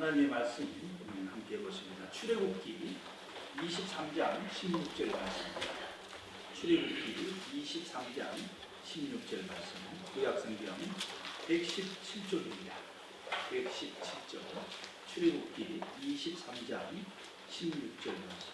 하나님의 말씀 함께 보십니다. 출애굽기 23장 16절 말씀입니다. 출애굽기 23장 16절 말씀, 구약성경 117쪽입니다. 117쪽, 출애굽기 23장 16절 말씀.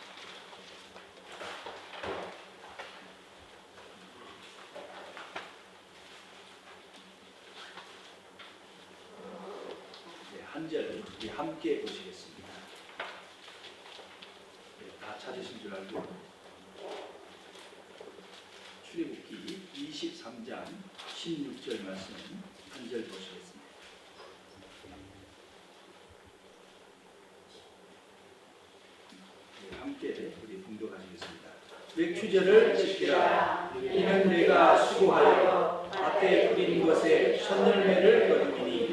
한 절 우리 함께 보시겠습니다. 다 찾으신 줄 알고 출애굽기 23장 16절 말씀 한 절 보시겠습니다. 함께 우리 봉독하시겠습니다. 외큐절을 지키라. 이는 내가 수고하여 밭에 뿌린 것에 첫열매를 거두리니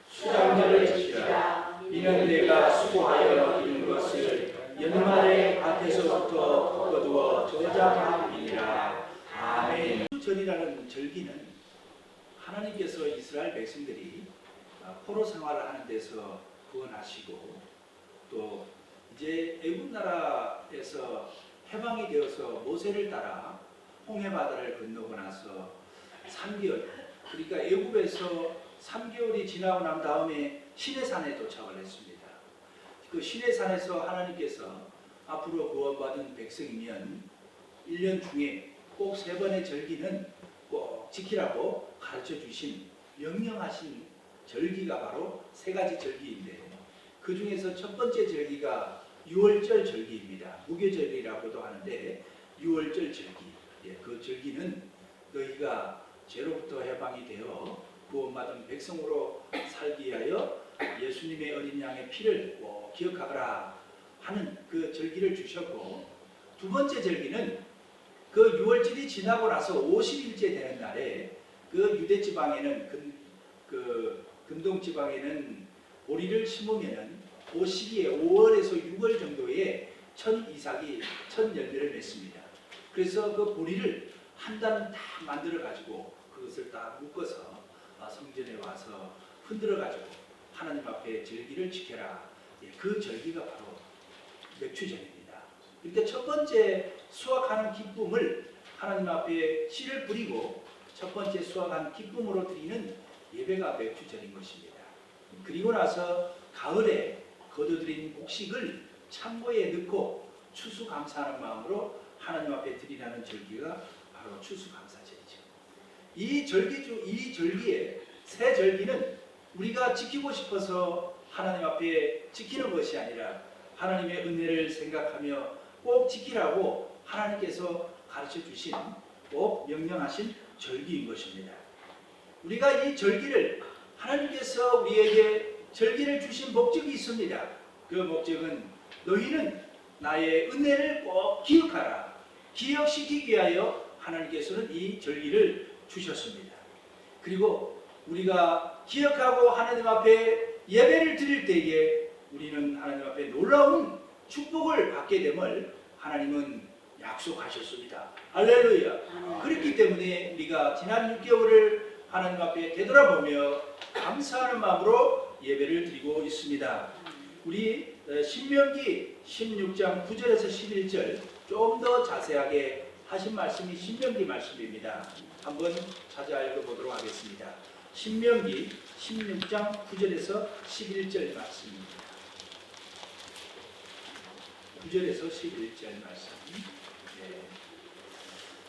수장절을 지키라. 이는 내가 수고하여 이룬 것을 연말에 밭에서부터 거두어 저장함이니라. 아멘. 절이라는 절기는 하나님께서 이스라엘 백성들이 포로 생활을 하는 데서 구원하시고 또 이제 애굽 나라에서 해방이 되어서 모세를 따라 홍해 바다를 건너고 나서 3개월, 그러니까 애굽에서 3개월이 지나고 난 다음에 시내산에 도착을 했습니다. 그 시내산에서 하나님께서 앞으로 구원받은 백성이면 1년 중에 꼭 3번의 절기는 꼭 지키라고 가르쳐 주신, 명령하신 절기가 바로 3가지 절기인데, 그 중에서 첫 번째 절기가 유월절 절기입니다. 무교절이라고도 하는데 유월절 절기. 그 절기는 너희가 죄로부터 해방이 되어 구원받은 백성으로 살기 위하여 예수님의 어린 양의 피를 꼭 기억하거라 하는 그 절기를 주셨고, 두 번째 절기는 그 유월절이 지나고 나서 50일째 되는 날에 그 유대 지방에는 근동 지방에는 보리를 심으면은 그 시기에 5월에서 6월 정도에 첫 이삭이 첫 열매를 맺습니다. 그래서 그 보리를 한 단 다 만들어 가지고 그것을 딱 묶어서 성전에 와서 흔들어 가지고 하나님 앞에 절기를 지켜라. 그 절기가 바로 맥추절입니다. 그러니까 첫 번째 수확하는 기쁨을 하나님 앞에 씨를 뿌리고 첫 번째 수확한 기쁨으로 드리는 예배가 맥추절인 것입니다. 그리고 나서 가을에 거둬들인 곡식을 창고에 넣고 추수감사하는 마음으로 하나님 앞에 드리라는 절기가 바로 추수감사절이죠. 이 절기의 새 절기는 우리가 지키고 싶어서 하나님 앞에 지키는 것이 아니라 하나님의 은혜를 생각하며 꼭 지키라고 하나님께서 가르쳐 주신, 꼭 명령하신 절기인 것입니다. 우리가 이 절기를, 하나님께서 우리에게 절기를 주신 목적이 있습니다. 그 목적은 너희는 나의 은혜를 꼭 기억하라. 기억시키기 위하여 하나님께서는 이 절기를 주셨습니다. 그리고 우리가 기억하고 하나님 앞에 예배를 드릴 때에 우리는 하나님 앞에 놀라운 축복을 받게 됨을 하나님은 약속하셨습니다. 할렐루야. 그렇기 때문에 우리가 지난 6개월을 하나님 앞에 되돌아보며 감사하는 마음으로 예배를 드리고 있습니다. 우리 신명기 16장 9절에서 11절 좀 더 자세하게 하신 말씀이 신명기 말씀입니다. 한번 찾아 읽어보도록 하겠습니다. 신명기 16장 9절에서 11절 말씀입니다. 9절에서 11절 말씀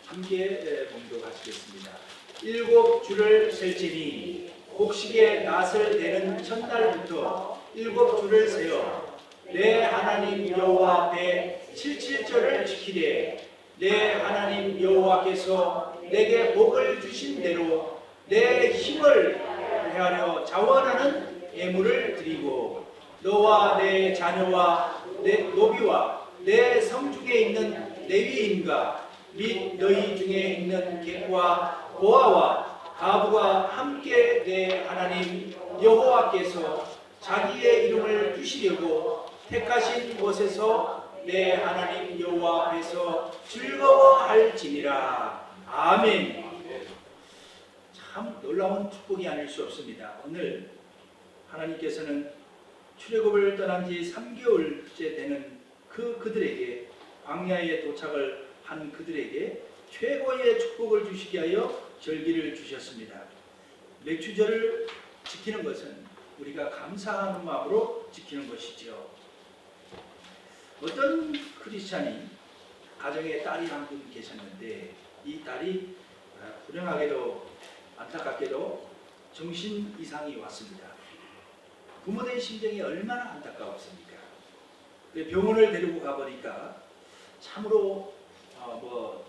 함께 봉독하시겠습니다. 7주를 셀지니 곡식의 낫을 내는 첫날부터 7주를 세어 내 하나님 여호와 앞에 77절을 지키되 내 하나님 여호와께서 내게 복을 주신 대로 내 힘을 헤아려 자원하는 예물을 드리고 너와 내 자녀와 내 노비와 내 성중에 있는 레위인과 및 너희 중에 있는 객과 고아와 가부가 함께 내 하나님 여호와께서 자기의 이름을 두시려고 택하신 곳에서 내 하나님 여호와 앞에서 즐거워할지니라. 아멘. 참 놀라운 축복이 아닐 수 없습니다. 오늘 하나님께서는 출애굽을 떠난 지 3개월째 되는 그들에게 광야에 도착을 한 그들에게 최고의 축복을 주시기 위하여 절기를 주셨습니다. 맥주절을 지키는 것은 우리가 감사하는 마음으로 지키는 것이죠. 어떤 크리스찬이 가정에 딸이 한 분 계셨는데 이 딸이 불행하게도 안타깝게도 정신 이상이 왔습니다. 부모된 심정이 얼마나 안타까웠습니까? 병원을 데리고 가보니까 참으로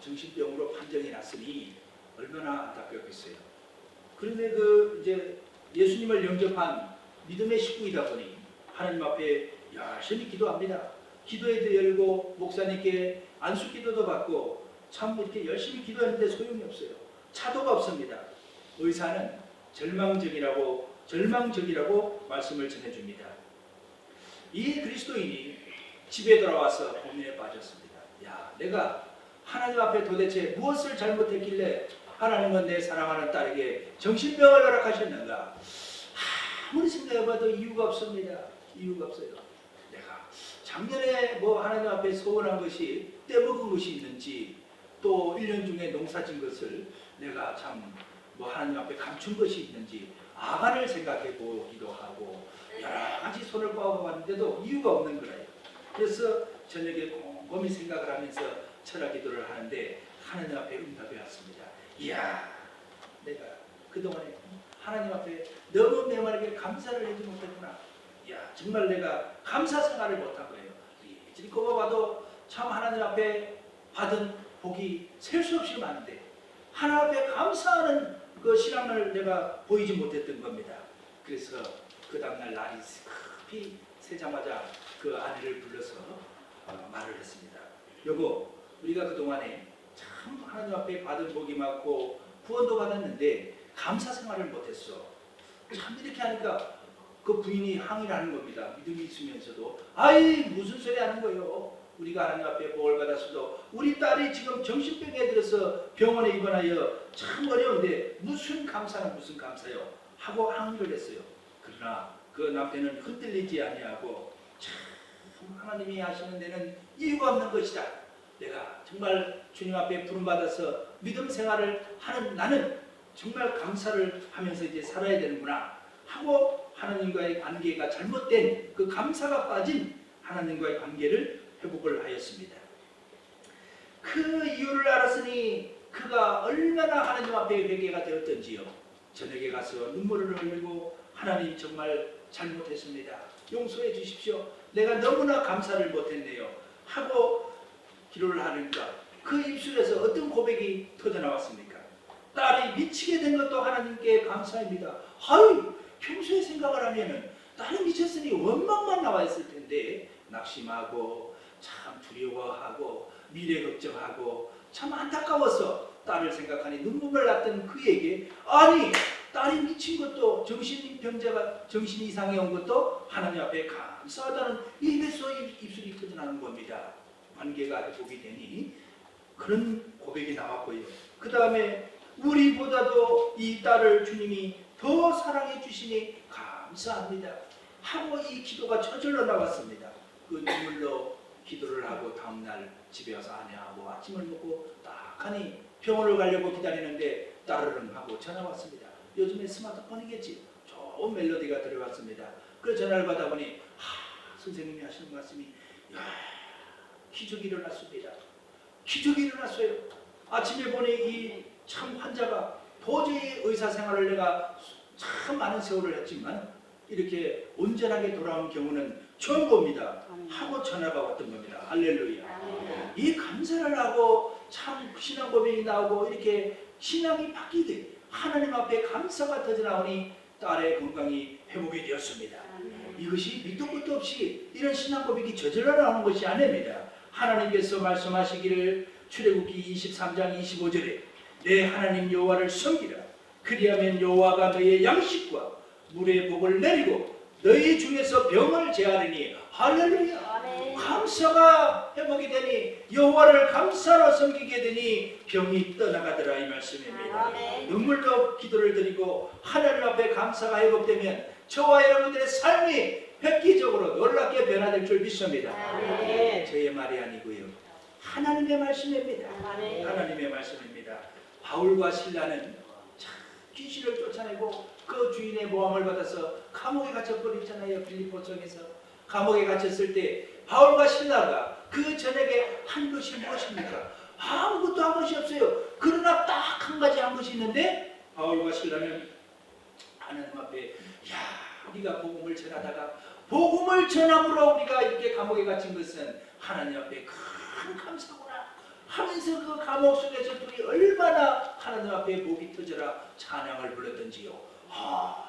정신병으로 판정이 났으니 얼마나 안타깝겠어요. 그런데 이제 예수님을 영접한 믿음의 식구이다 보니 하나님 앞에 열심히 기도합니다. 기도회도 열고 목사님께 안수기도도 받고 참 이렇게 열심히 기도하는데 소용이 없어요. 차도가 없습니다. 의사는 절망적이라고 말씀을 전해줍니다. 이 그리스도인이 집에 돌아와서 고민에 빠졌습니다. 내가 하나님 앞에 도대체 무엇을 잘못했길래 하나님은 내 사랑하는 딸에게 정신병을 허락하셨는가? 아무리 생각해봐도 이유가 없습니다. 이유가 없어요. 내가 작년에 하나님 앞에 소원한 것이 떼먹은 것이 있는지, 또 1년 중에 농사진 것을 내가 참 하나님 앞에 감춘 것이 있는지 아간을 생각해 보기도 하고 여러 가지 손을 뻗어봤는데도 이유가 없는 거예요. 그래서 저녁에 곰곰이 생각을 하면서 철학 기도를 하는데 하나님 앞에 응답이 왔습니다. 내가 그동안에 하나님 앞에 너무 메마르게 감사를 하지 못했구나. 정말 내가 감사 생활을 못한 거예요. 이리 꼽아봐도 참 하나님 앞에 받은 복이 셀 수 없이 많은데 하나님 앞에 감사하는 그 신앙을 내가 보이지 못했던 겁니다. 그래서 그 다음날 날이 급히 새자마자 그 아내를 불러서 말을 했습니다. 여보, 우리가 그동안에 참 하나님 앞에 받은 복이 많고 구원도 받았는데 감사 생활을 못했어. 참 이렇게 하니까 그 부인이 항의를 하는 겁니다. 믿음이 있으면서도 무슨 소리 하는 거예요. 우리가 하나님 앞에 복을 받았어도 우리 딸이 지금 정신병에 들어서 병원에 입원하여 참 어려운데 무슨 감사는 무슨 감사요 하고 항의를 했어요. 그러나 그 남편은 흔들리지 아니하고 참 하나님이 하시는 데는 이유가 없는 것이다. 내가 정말 주님 앞에 부름받아서 믿음 생활을 하는 나는 정말 감사를 하면서 이제 살아야 되는구나 하고 하나님과의 관계가 잘못된 그 감사가 빠진 하나님과의 관계를 회복을 하였습니다. 그 이유를 알았으니 그가 얼마나 하나님 앞에 회개가 되었던지요. 저녁에 가서 눈물을 흘리고 하나님 정말 잘못했습니다. 용서해 주십시오. 내가 너무나 감사를 못했네요. 하고 기도를 하니까 그 입술에서 어떤 고백이 터져나왔습니까? 딸이 미치게 된 것도 하나님께 감사합니다. 평소에 생각을 하면은 딸이 미쳤으니 원망만 나와 있을 텐데 낙심하고 참 두려워하고 미래 걱정하고 참 안타까워서 딸을 생각하니 눈물을 났던 그에게 딸이 미친 것도 정신병자가 정신 이상이 온 것도 하나님 앞에 감사하다는 입에서 입술이 터져나는 겁니다. 관계가 회복이 되니 그런 고백이 나왔고요. 그 다음에 우리보다도 이 딸을 주님이 더 사랑해 주시니 감사합니다 하고 이 기도가 저절로 나왔습니다. 그 눈물로 기도를 하고 다음날 집에 와서 아내하고 아침을 먹고 딱 하니 병원을 가려고 기다리는데 따르릉 하고 전화 왔습니다. 요즘에 스마트폰이겠지. 좋은 멜로디가 들어왔습니다. 그래서 전화를 받아보니 선생님이 하시는 말씀이 기적이 일어났습니다. 기적이 일어났어요. 아침에 보니 이 참 환자가 도저히 의사생활을 내가 참 많은 세월을 했지만 이렇게 온전하게 돌아온 경우는 처음 봅니다. 하고 전화가 왔던 겁니다. 할렐루야. 이 감사를 하고 참 신앙 고백이 나오고 이렇게 신앙이 바뀌게 하나님 앞에 감사가 터져나오니 딸의 건강이 회복이 되었습니다. 이것이 밑도 끝도 없이 이런 신앙 고백이 저절로 나오는 것이 아닙니다. 하나님께서 말씀하시기를 출애굽기 23장 25절에 내 하나님 여호와를 섬기라. 그리하면 여호와가 너의 양식과 물의 복을 내리고 너희 중에서 병을 제하리니. 할렐루야. 감사가 회복이 되니 여호와를 감사로 섬기게 되니 병이 떠나가더라 이 말씀입니다. 눈물로 기도를 드리고 하나님 앞에 감사가 회복되면 저와 여러분들의 삶이 획기적으로 놀랍게 변화될 줄 믿습니다. 저의 말이 아니고요. 하나님의 말씀입니다. 하나님의 말씀입니다. 바울과 실라는 귀신을 쫓아내고 그 주인의 모함을 받아서 감옥에 갇혀버렸잖아요. 빌립보성에서 감옥에 갇혔을 때 바울과 실라가 그 저녁에 한 것이 무엇입니까? 아무것도 한 것이 없어요. 그러나 딱 한 가지 한 것이 있는데 바울과 실라는 하나님 앞에 우리가 복음을 전하다가 복음을 전함으로 우리가 이렇게 감옥에 갇힌 것은 하나님 앞에 큰 감사구나 하면서 그 감옥 속에서 둘이 얼마나 하나님 앞에 목이 터져라 찬양을 불렀던지요.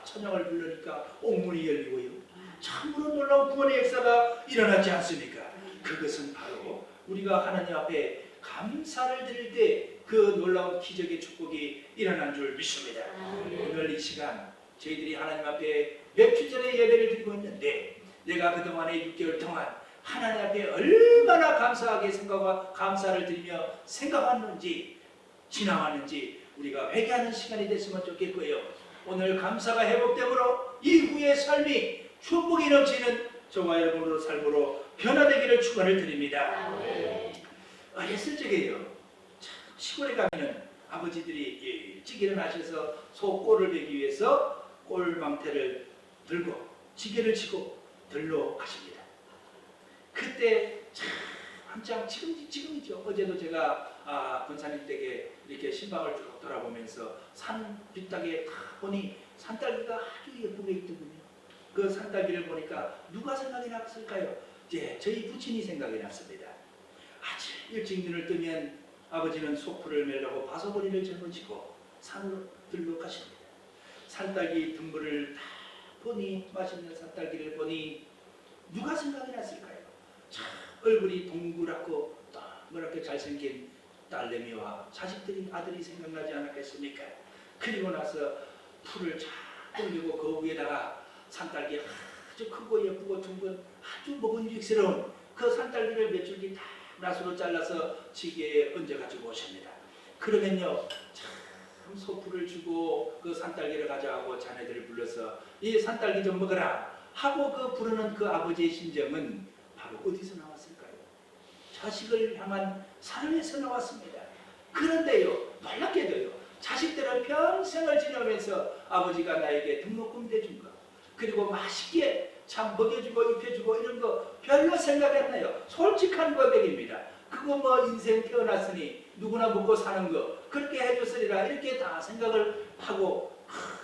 찬양을 부르니까 옥문이 열리고요. 참으로 놀라운 구원의 역사가 일어나지 않습니까? 그것은 바로 우리가 하나님 앞에 감사를 드릴 때 그 놀라운 기적의 축복이 일어난 줄 믿습니다. 오늘 이 시간 저희들이 하나님 앞에 몇 주 전에 예배를 드리고 있는데 내가 그동안에 6개월 동안 하나님 앞에 얼마나 감사하게 생각과 감사를 드리며 생각했는지 지나왔는지 우리가 회개하는 시간이 됐으면 좋겠고요. 오늘 감사가 회복되므로 이후의 삶이 축복이 넘치는 저와 여러분의 삶으로 변화되기를 축원을 드립니다. 어렸을 적에요. 시골에 가면은 아버지들이 일찍 일어나셔서 소 꼴을 베기 위해서 꼴망태를 들고 지게를 치고 들러 가십니다. 그때 참 한창 지금이죠. 어제도 제가 권사님 댁에 이렇게 신방을 쭉 돌아보면서 산 뒷땅에 딱 보니 산딸기가 아주 예쁘게 있더군요. 그 산딸기를 보니까 누가 생각이 났을까요? 저희 부친이 생각이 났습니다. 아침 일찍 눈을 뜨면 아버지는 소풀을 매려고 바소거리를 짊어지고 산으로 들러 가십니다. 산딸기 둥글을 다 보니 맛있는 산딸기를 보니 누가 생각이 났을까요? 참 얼굴이 동그랗고 동그랗게 잘생긴 딸내미와 자식들이 아들이 생각나지 않았겠습니까? 그리고 나서 풀을 잘 올리고 그 위에다가 산딸기 아주 크고 예쁘고 둥근 아주 먹음직스러운 그 산딸기를 몇 줄기 다 나수로 잘라서 지게에 얹어가지고 오십니다. 그러면요 참 소풀을 주고 그 산딸기를 가져가고 자네들을 불러서 이 산딸기 좀 먹어라 하고 그 부르는 그 아버지의 심정은 바로 어디서 나왔을까요? 자식을 향한 사랑에서 나왔습니다. 그런데요 놀랍게도요 자식들은 평생을 지내면서 아버지가 나에게 등록금 대준 거 그리고 맛있게 참 먹여주고 입혀주고 이런 거 별로 생각 안 나요. 솔직한 고백입니다. 그거 뭐 인생 태어났으니 누구나 먹고 사는 거 그렇게 해줬으리라 이렇게 다 생각을 하고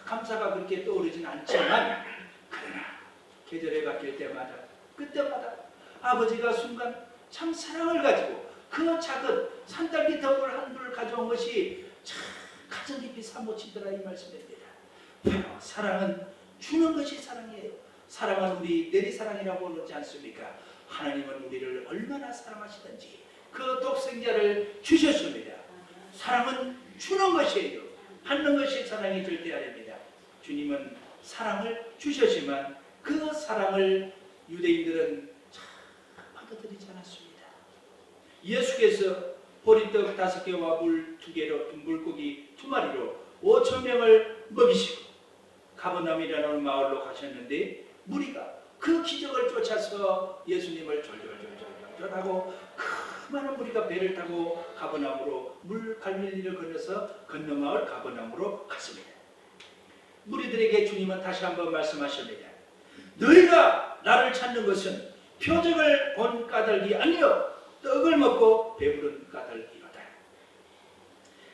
감사가 그렇게 떠오르진 않지만 그러나 계절에 바뀔 때마다 그때마다 아버지가 순간 참 사랑을 가지고 그 작은 산딸기 덩굴 한 불 가져온 것이 참 가정 깊이 사모치더라 이 말씀입니다. 바로 사랑은 주는 것이 사랑이에요. 사랑은 우리 내리사랑이라고 그러지 않습니까? 하나님은 우리를 얼마나 사랑하시든지 그 독생자를 주셨습니다. 사랑은 주는 것이에요. 받는 것이 사랑이 절대 아닙니다. 주님은 사랑을 주셨지만 그 사랑을 유대인들은 잘 받아들이지 않았습니다. 예수께서 보리떡 5개와 물 2개로 물고기 2마리로 5,000명을 먹이시고 가버나움이라는 마을로 가셨는데 무리가 그 기적을 쫓아서 예수님을 졸졸졸졸하고 그 많은 무리가 배를 타고 가버나움으로 물 갈릴리를 건너서 건너 마을 가버나움으로 갔습니다. 무리들에게 주님은 다시 한번 말씀하십니다. 너희가 나를 찾는 것은 표적을 본 까닭이 아니요 떡을 먹고 배부른 까닭이로다.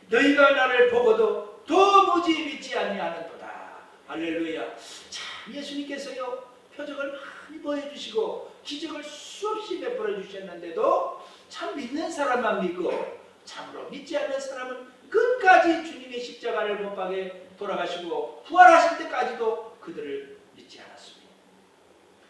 너희가 나를 보고도 도무지 믿지 아니하는도다. 할렐루야. 참 예수님께서요 표적을 많이 보여주시고 기적을 수없이 베풀어 주셨는데도 참 믿는 사람만 믿고 참으로 믿지 않는 사람은 끝까지 주님의 십자가를 못 박에 돌아가시고 부활하실 때까지도 그들을 믿지 않았습니다.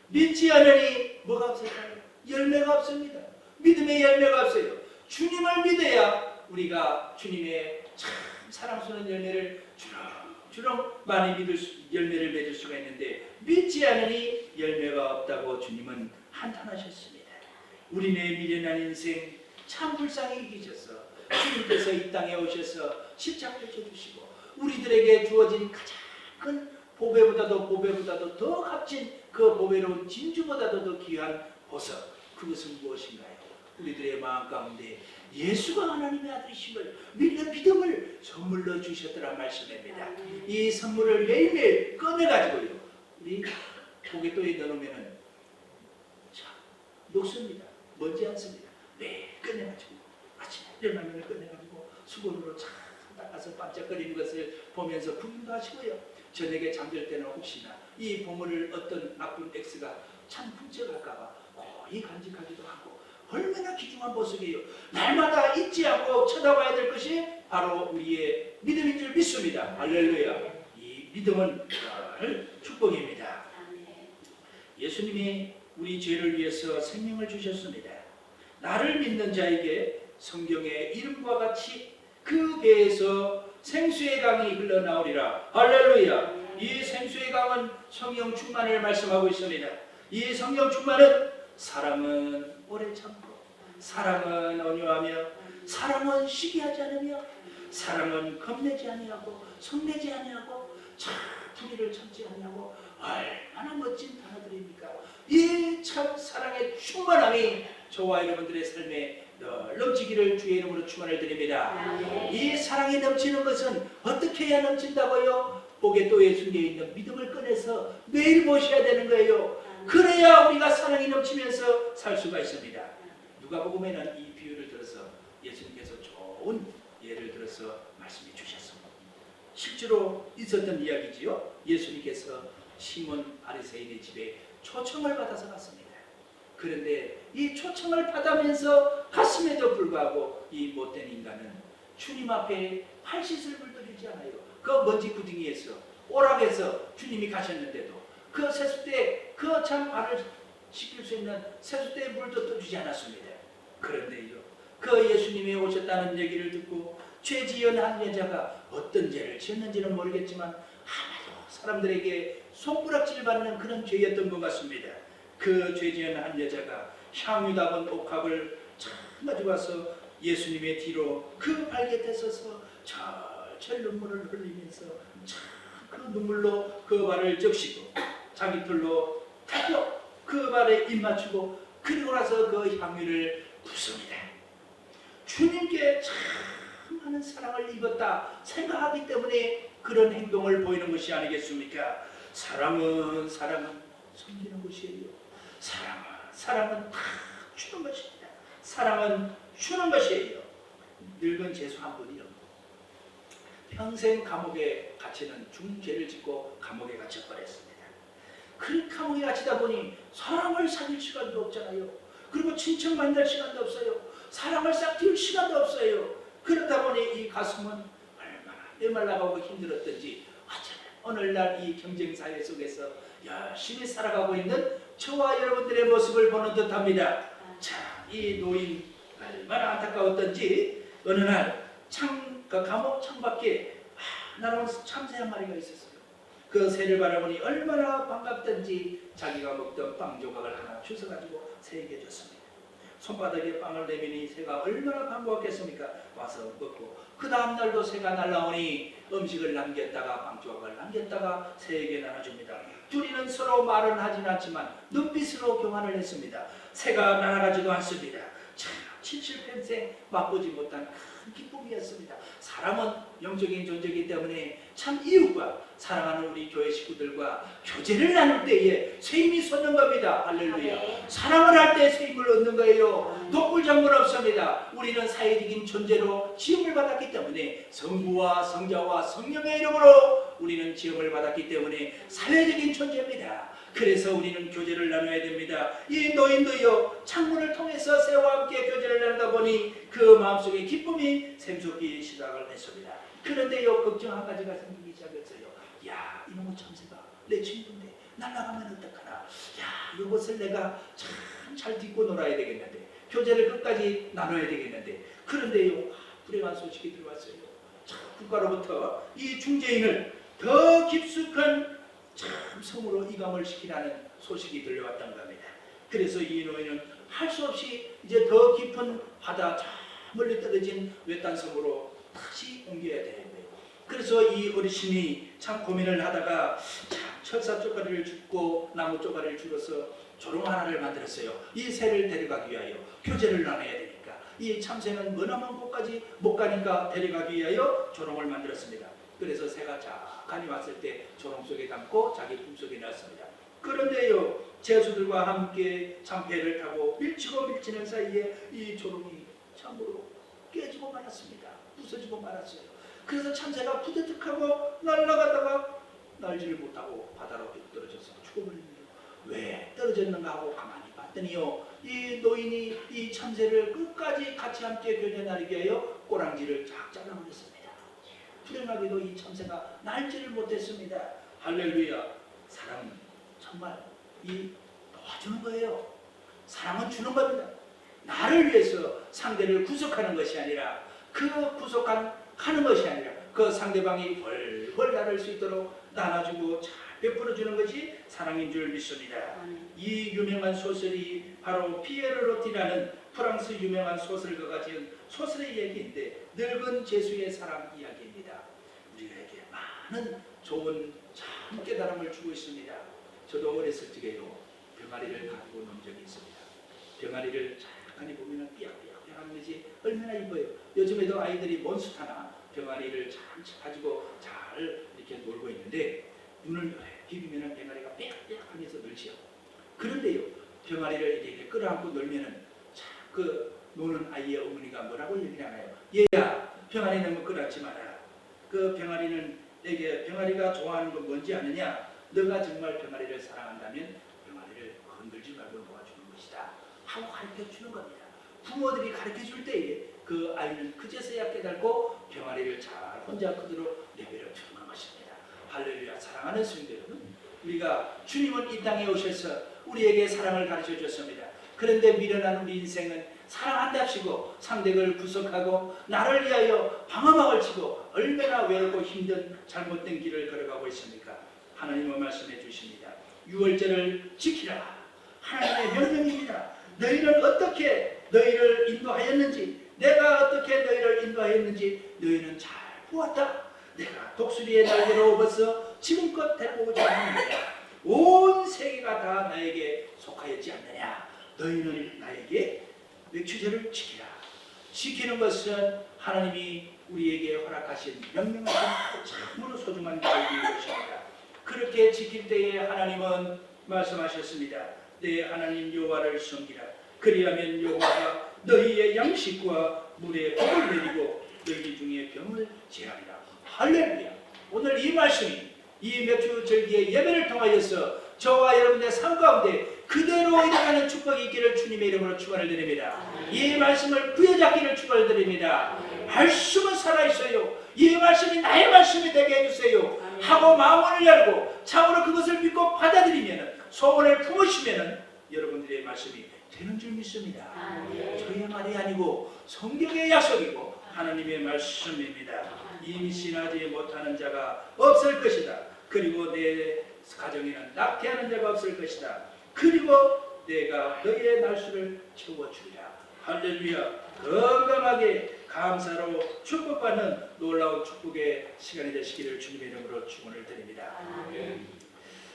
믿지 않으니 뭐가 없을까요? 열매가 없습니다. 믿음의 열매가 없어요. 주님을 믿어야 우리가 주님의 참 사랑스러운 열매를 주렁주렁 많이 열매를 맺을 수가 있는데 믿지 않으니 열매가 없다고 주님은 한탄하셨습니다. 우리네 미련한 인생 참 불쌍히 이기셔서 주님께서 이 땅에 오셔서 십자가를 져주시고 우리들에게 주어진 가장 큰 보배보다도 더 값진 그 보배로운 진주보다도 더 귀한 보석, 그것은 무엇인가요? 우리들의 마음 가운데 예수가 하나님의 아들이심을 믿는 믿음을 선물로 주셨더란 말씀입니다. 이 선물을 매일매일 꺼내가지고요, 우리 고갯도에 넣어놓으면 참 녹습니다. 먼지 않습니다. 매일 꺼내가지고 아침에 일어나면 꺼내가지고 수건으로 참 닦아서 반짝거리는 것을 보면서 구경도 하시고요, 저녁에 잠들 때는 혹시나 이 보물을 어떤 나쁜 X가 참 훔쳐갈까봐 거의 간직하기도 하고, 얼마나 귀중한 보석이에요. 날마다 잊지 않고 쳐다봐야 될 것이 바로 우리의 믿음인 줄 믿습니다. 할렐루야. 이 믿음은 늘 축복입니다. 예수님이 우리 죄를 위해서 생명을 주셨습니다. 나를 믿는 자에게 성경의 이름과 같이 그 배에서 생수의 강이 흘러나오리라. 할렐루야. 이 생수의 강은 성령 충만을 말씀하고 있습니다. 이 성령 충만은 사랑은 오래 참고, 사랑은 온유하며, 사랑은 시기하지 않으며, 사랑은 겁내지 아니하고 성내지 아니하고 불의를 참지 아니하고, 얼마나 멋진 단어들입니까? 이 참 사랑의 충만함이 저와 여러분들의 삶에 넘치기를 주의 이름으로 축원을 드립니다. 이 사랑이 넘치는 것은 어떻게 해야 넘친다고요? 고갯도에 숨겨있는 믿음을 꺼내서 매일 보셔야 되는 거예요. 그래야 우리가 사랑이 넘치면서 살 수가 있습니다. 누가복음에는 이 비유를 들어서 예수님께서 좋은 예를 들어서 말씀해 주셨습니다. 실제로 있었던 이야기지요. 예수님께서 시몬 바리새인의 집에 초청을 받아서 갔습니다. 그런데 이 초청을 받으면서 갔음에도 불구하고 이 못된 인간은 주님 앞에 팔씻을 물들이지 않아요. 그 먼지 구덩이에서 오락에서 주님이 가셨는데도 그 세숫대에 그 참 발을 씻길 수 있는 세숫대에 물도 떠주지 않았습니다. 그런데요, 그 예수님이 오셨다는 얘기를 듣고 죄 지은 한 여자가 어떤 죄를 지었는지는 모르겠지만 아마도 사람들에게 손가락질 받는 그런 죄였던 것 같습니다. 그 죄 지은 한 여자가 향유 담은 옥합을 참 가져와서 예수님의 뒤로 그 발곁에 서서 철철 눈물을 흘리면서 참 그 눈물로 그 발을 적시고 자기 털로 닦고 그 발에 입 맞추고 그리고 나서 그 향유를 붓습니다. 주님께 참 많은 사랑을 입었다 생각하기 때문에 그런 행동을 보이는 것이 아니겠습니까? 사랑은 섬기는 것이에요. 사랑은 다 주는 것입니다. 사랑은 주는 것이에요. 늙은 죄수 한 분이요, 평생 감옥에 갇히는 중죄를 짓고 감옥에 갇혀버렸습니다. 그 감옥에 갇히다 보니 사람을 사귈 시간도 없잖아요. 그리고 친척 만날 시간도 없어요. 사람을 싹 틔울 시간도 없어요. 그러다 보니 이 가슴은 얼마나 메말라가고 힘들었던지 오늘날 이 경쟁사회 속에서 열심히 살아가고 있는 저와 여러분들의 모습을 보는 듯합니다. 자, 이 노인 얼마나 안타까웠던지 어느 날 그 감옥 창밖에 날아온 참새 한 마리가 있었어요. 그 새를 바라보니 얼마나 반갑던지 자기가 먹던 빵 조각을 하나 주워가지고 새에게 줬습니다. 손바닥에 빵을 내미니 새가 얼마나 반가웠겠습니까? 와서 먹고 그 다음날도 새가 날아오니 음식을 남겼다가 빵 조각을 남겼다가 새에게 나눠줍니다. 둘이는 서로 말은 하진 않지만 눈빛으로 교환을 했습니다. 새가 날아가지도 않습니다. 참 70평생 맛보지 못한 큰 기쁨이었습니다. 사람은 영적인 존재이기 때문에 참 이웃과 사랑하는 우리 교회 식구들과 교제를 나눌 때에 쇠임이 솟는 겁니다. 할렐루야. 사랑을 할 때 쇠임을 얻는 거예요. 독불장군 없습니다. 우리는 사회적인 존재로 지음을 받았기 때문에 성부와 성자와 성령의 이름으로 우리는 지음을 받았기 때문에 사회적인 존재입니다. 그래서 우리는 교제를 나눠야 됩니다. 이 노인도요, 창문을 통해서 새와 함께 교제를 나누다 보니 그 마음속에 기쁨이 샘솟기 시작을 했습니다. 그런데요, 걱정 한 가지가 생기기 시작했어요. 야, 이놈의 참새가 내 친구인데 날아가면 어떡하나. 야, 이것을 내가 참 잘 딛고 놀아야 되겠는데, 교제를 끝까지 나눠야 되겠는데. 그런데요, 불행한 소식이 들어왔어요. 참 국가로부터 이 중재인을 더 깊숙한 참 성으로 이감을 시키라는 소식이 들려왔던 겁니다. 그래서 이 노인은 할 수 없이 이제 더 깊은 바다 저 멀리 떨어진 외딴 섬으로 다시 옮겨야 되는 거예요. 그래서 이 어르신이 참 고민을 하다가 참 철사 쪼가리를 줍고 나무 쪼가리를 줄여서 조롱 하나를 만들었어요. 이 새를 데려가기 위하여 교제를 나눠야 되니까 이 참새는 머나먼 곳까지 못 가니까 데려가기 위하여 조롱을 만들었습니다. 그래서 새가 작가니 왔을 때 조롱 속에 담고 자기 품속에 넣었습니다. 그런데요, 제수들과 함께 참 배를 타고 밀치고 밀치는 사이에 이 조롱이 참으로 깨지고 말았습니다. 부서지고 말았어요. 그래서 참새가 부드득하고 날아가다가 날지를 못하고 바다로 떨어져서 죽어버립니다. 왜 떨어졌는가 하고 가만히 봤더니요, 이 노인이 이 참새를 끝까지 같이 함께 교제 나누기 위하여 꼬랑지를 쫙 잘라버렸습니다. 불행하게도 이 참새가 날지를 못했습니다. 할렐루야. 사랑은 정말 도와주는 거예요. 사랑은 주는 겁니다. 나를 위해서 상대를 구속하는 것이 아니라 그 구속하는 것이 아니라 그 상대방이 벌벌 나를 수 있도록 나눠주고 잘 베풀어주는 것이 사랑인 줄 믿습니다. 이 유명한 소설이 바로 피에르 로티라는 프랑스 유명한 소설가가 지은 소설의 이야기인데 늙은 제수의 사랑 이야기입니다. 우리에게 많은 좋은 참 깨달음을 주고 있습니다. 저도 어렸을 적에요, 병아리를 가지고 논 적이 있습니다. 병아리를 잠깐 보면 삐약삐약한 것이 얼마나 이뻐요. 요즘에도 아이들이 몬스타나 병아리를 잠시 가지고 잘 이렇게 놀고 있는데 눈을 비비면 병아리가 삐약삐약하면서 놀지요. 그런데요, 병아리를 이렇게 끌어안고 놀면은 그 노는 아이의 어머니가 뭐라고 얘기를 하나요? 얘야, 병아리 너무 끌어안지 마라. 그 병아리는 내게 병아리가 좋아하는 건 뭔지 아느냐? 너가 정말 병아리를 사랑한다면 병아리를 건들지 말고 놓아주는 것이다 하고 가르쳐 주는 겁니다. 부모들이 가르쳐 줄 때에 그 아이는 그제서야 깨달고 병아리를 잘 혼자 그대로 내버려 두는 것입니다. 할렐루야. 사랑하는 성도 여러분, 우리가 주님은 이 땅에 오셔서 우리에게 사랑을 가르쳐 줬습니다. 그런데 미련한 우리 인생은 사랑한답시고 상대를 구속하고 나를 위하여 방어막을 치고 얼마나 외롭고 힘든 잘못된 길을 걸어가고 있습니까? 하나님은 말씀해 주십니다. 유월절을 지키라. 하나님의 명령입니다. 너희는 어떻게 너희를 인도하였는지, 내가 어떻게 너희를 인도하였는지 너희는 잘 보았다. 내가 독수리의 날개로 업어서 지금껏 데리고 오지 않느냐. 온 세계가 다 나에게 속하였지 않느냐. 너희는 나에게 맥추제를 지키라. 지키는 것은 하나님이 우리에게 허락하신 명령하신 참으로 소중한 계획인 것입니다. 그렇게 지킬 때에 하나님은 말씀하셨습니다. 내 하나님 여호와를 섬기라. 그리하면 여호와가 너희의 양식과 물에 복을 내리고 너희 중에 병을 제하리라. 할렐루야. 오늘 이 말씀이 이 맥주 절기의 예배를 통하여서 저와 여러분의 삶 가운데 그대로 일어나는 축복이 있기를 주님의 이름으로 축원을 드립니다. 이 말씀을 부여잡기를 축원을 드립니다. 말씀은 살아있어요. 이 말씀이 나의 말씀이 되게 해주세요 하고 마음을 열고 참으로 그것을 믿고 받아들이면, 소원을 품으시면 여러분들의 말씀이 되는 줄 믿습니다. 저의 말이 아니고 성경의 약속이고 하나님의 말씀입니다. 임신하지 못하는 자가 없을 것이다. 그리고 내 가정에는 낙태하는 자가 없을 것이다. 그리고 내가 너희의 날수를 채워주리라. 할렐루야. 건강하게 감사로 축복받는 놀라운 축복의 시간이 되시기를 주님의 이름으로 축원을 드립니다.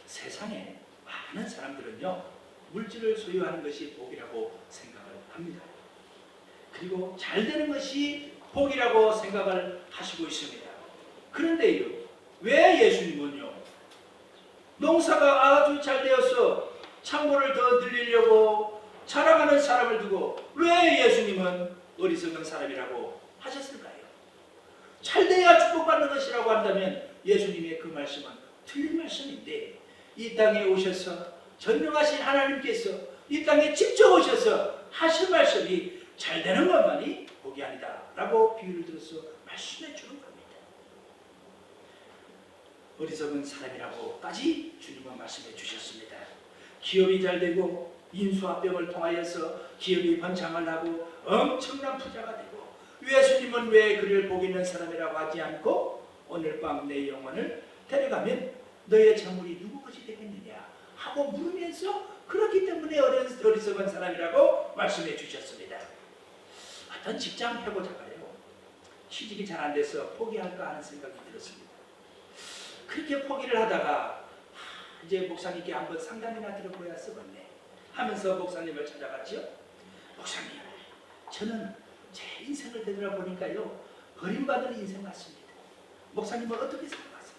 세상에 많은 사람들은요, 물질을 소유하는 것이 복이라고 생각을 합니다. 그리고 잘 되는 것이 복이라고 생각을 하시고 있습니다. 그런데요, 왜 예수님은요, 농사가 아주 잘 되어서 창고를 더 늘리려고 자랑하는 사람을 두고 왜 예수님은 어리석은 사람이라고 하셨을까요? 잘 돼야 축복받는 것이라고 한다면 예수님의 그 말씀은 틀린 말씀인데, 이 땅에 오셔서 전능하신 하나님께서 이 땅에 직접 오셔서 하신 말씀이 잘 되는 것만이 복이 아니다 라고 비유를 들어서 말씀해 주는 겁니다. 어리석은 사람이라고까지 주님은 말씀해 주셨습니다. 기업이 잘 되고 인수합병을 통하여서 기업이 번창을 하고 엄청난 부자가 되고, 예수님은 왜 그를 복 있는 사람이라고 하지 않고 오늘 밤 내 영혼을 데려가면 너의 재물이 누구 것이 되겠느냐 하고 물으면서, 그렇기 때문에 어리석은 사람이라고 말씀해 주셨습니다. 어떤 직장 해보자가요, 취직이 잘 안 돼서 포기할까 하는 생각이 들었습니다. 그렇게 포기를 하다가 이제 목사님께 한번 상담이나 들어보야 쓰겠네 하면서 목사님을 찾아갔죠. 목사님, 저는 제 인생을 되돌아보니까요 버림받은 인생 같습니다. 목사님은 어떻게 생각하세요?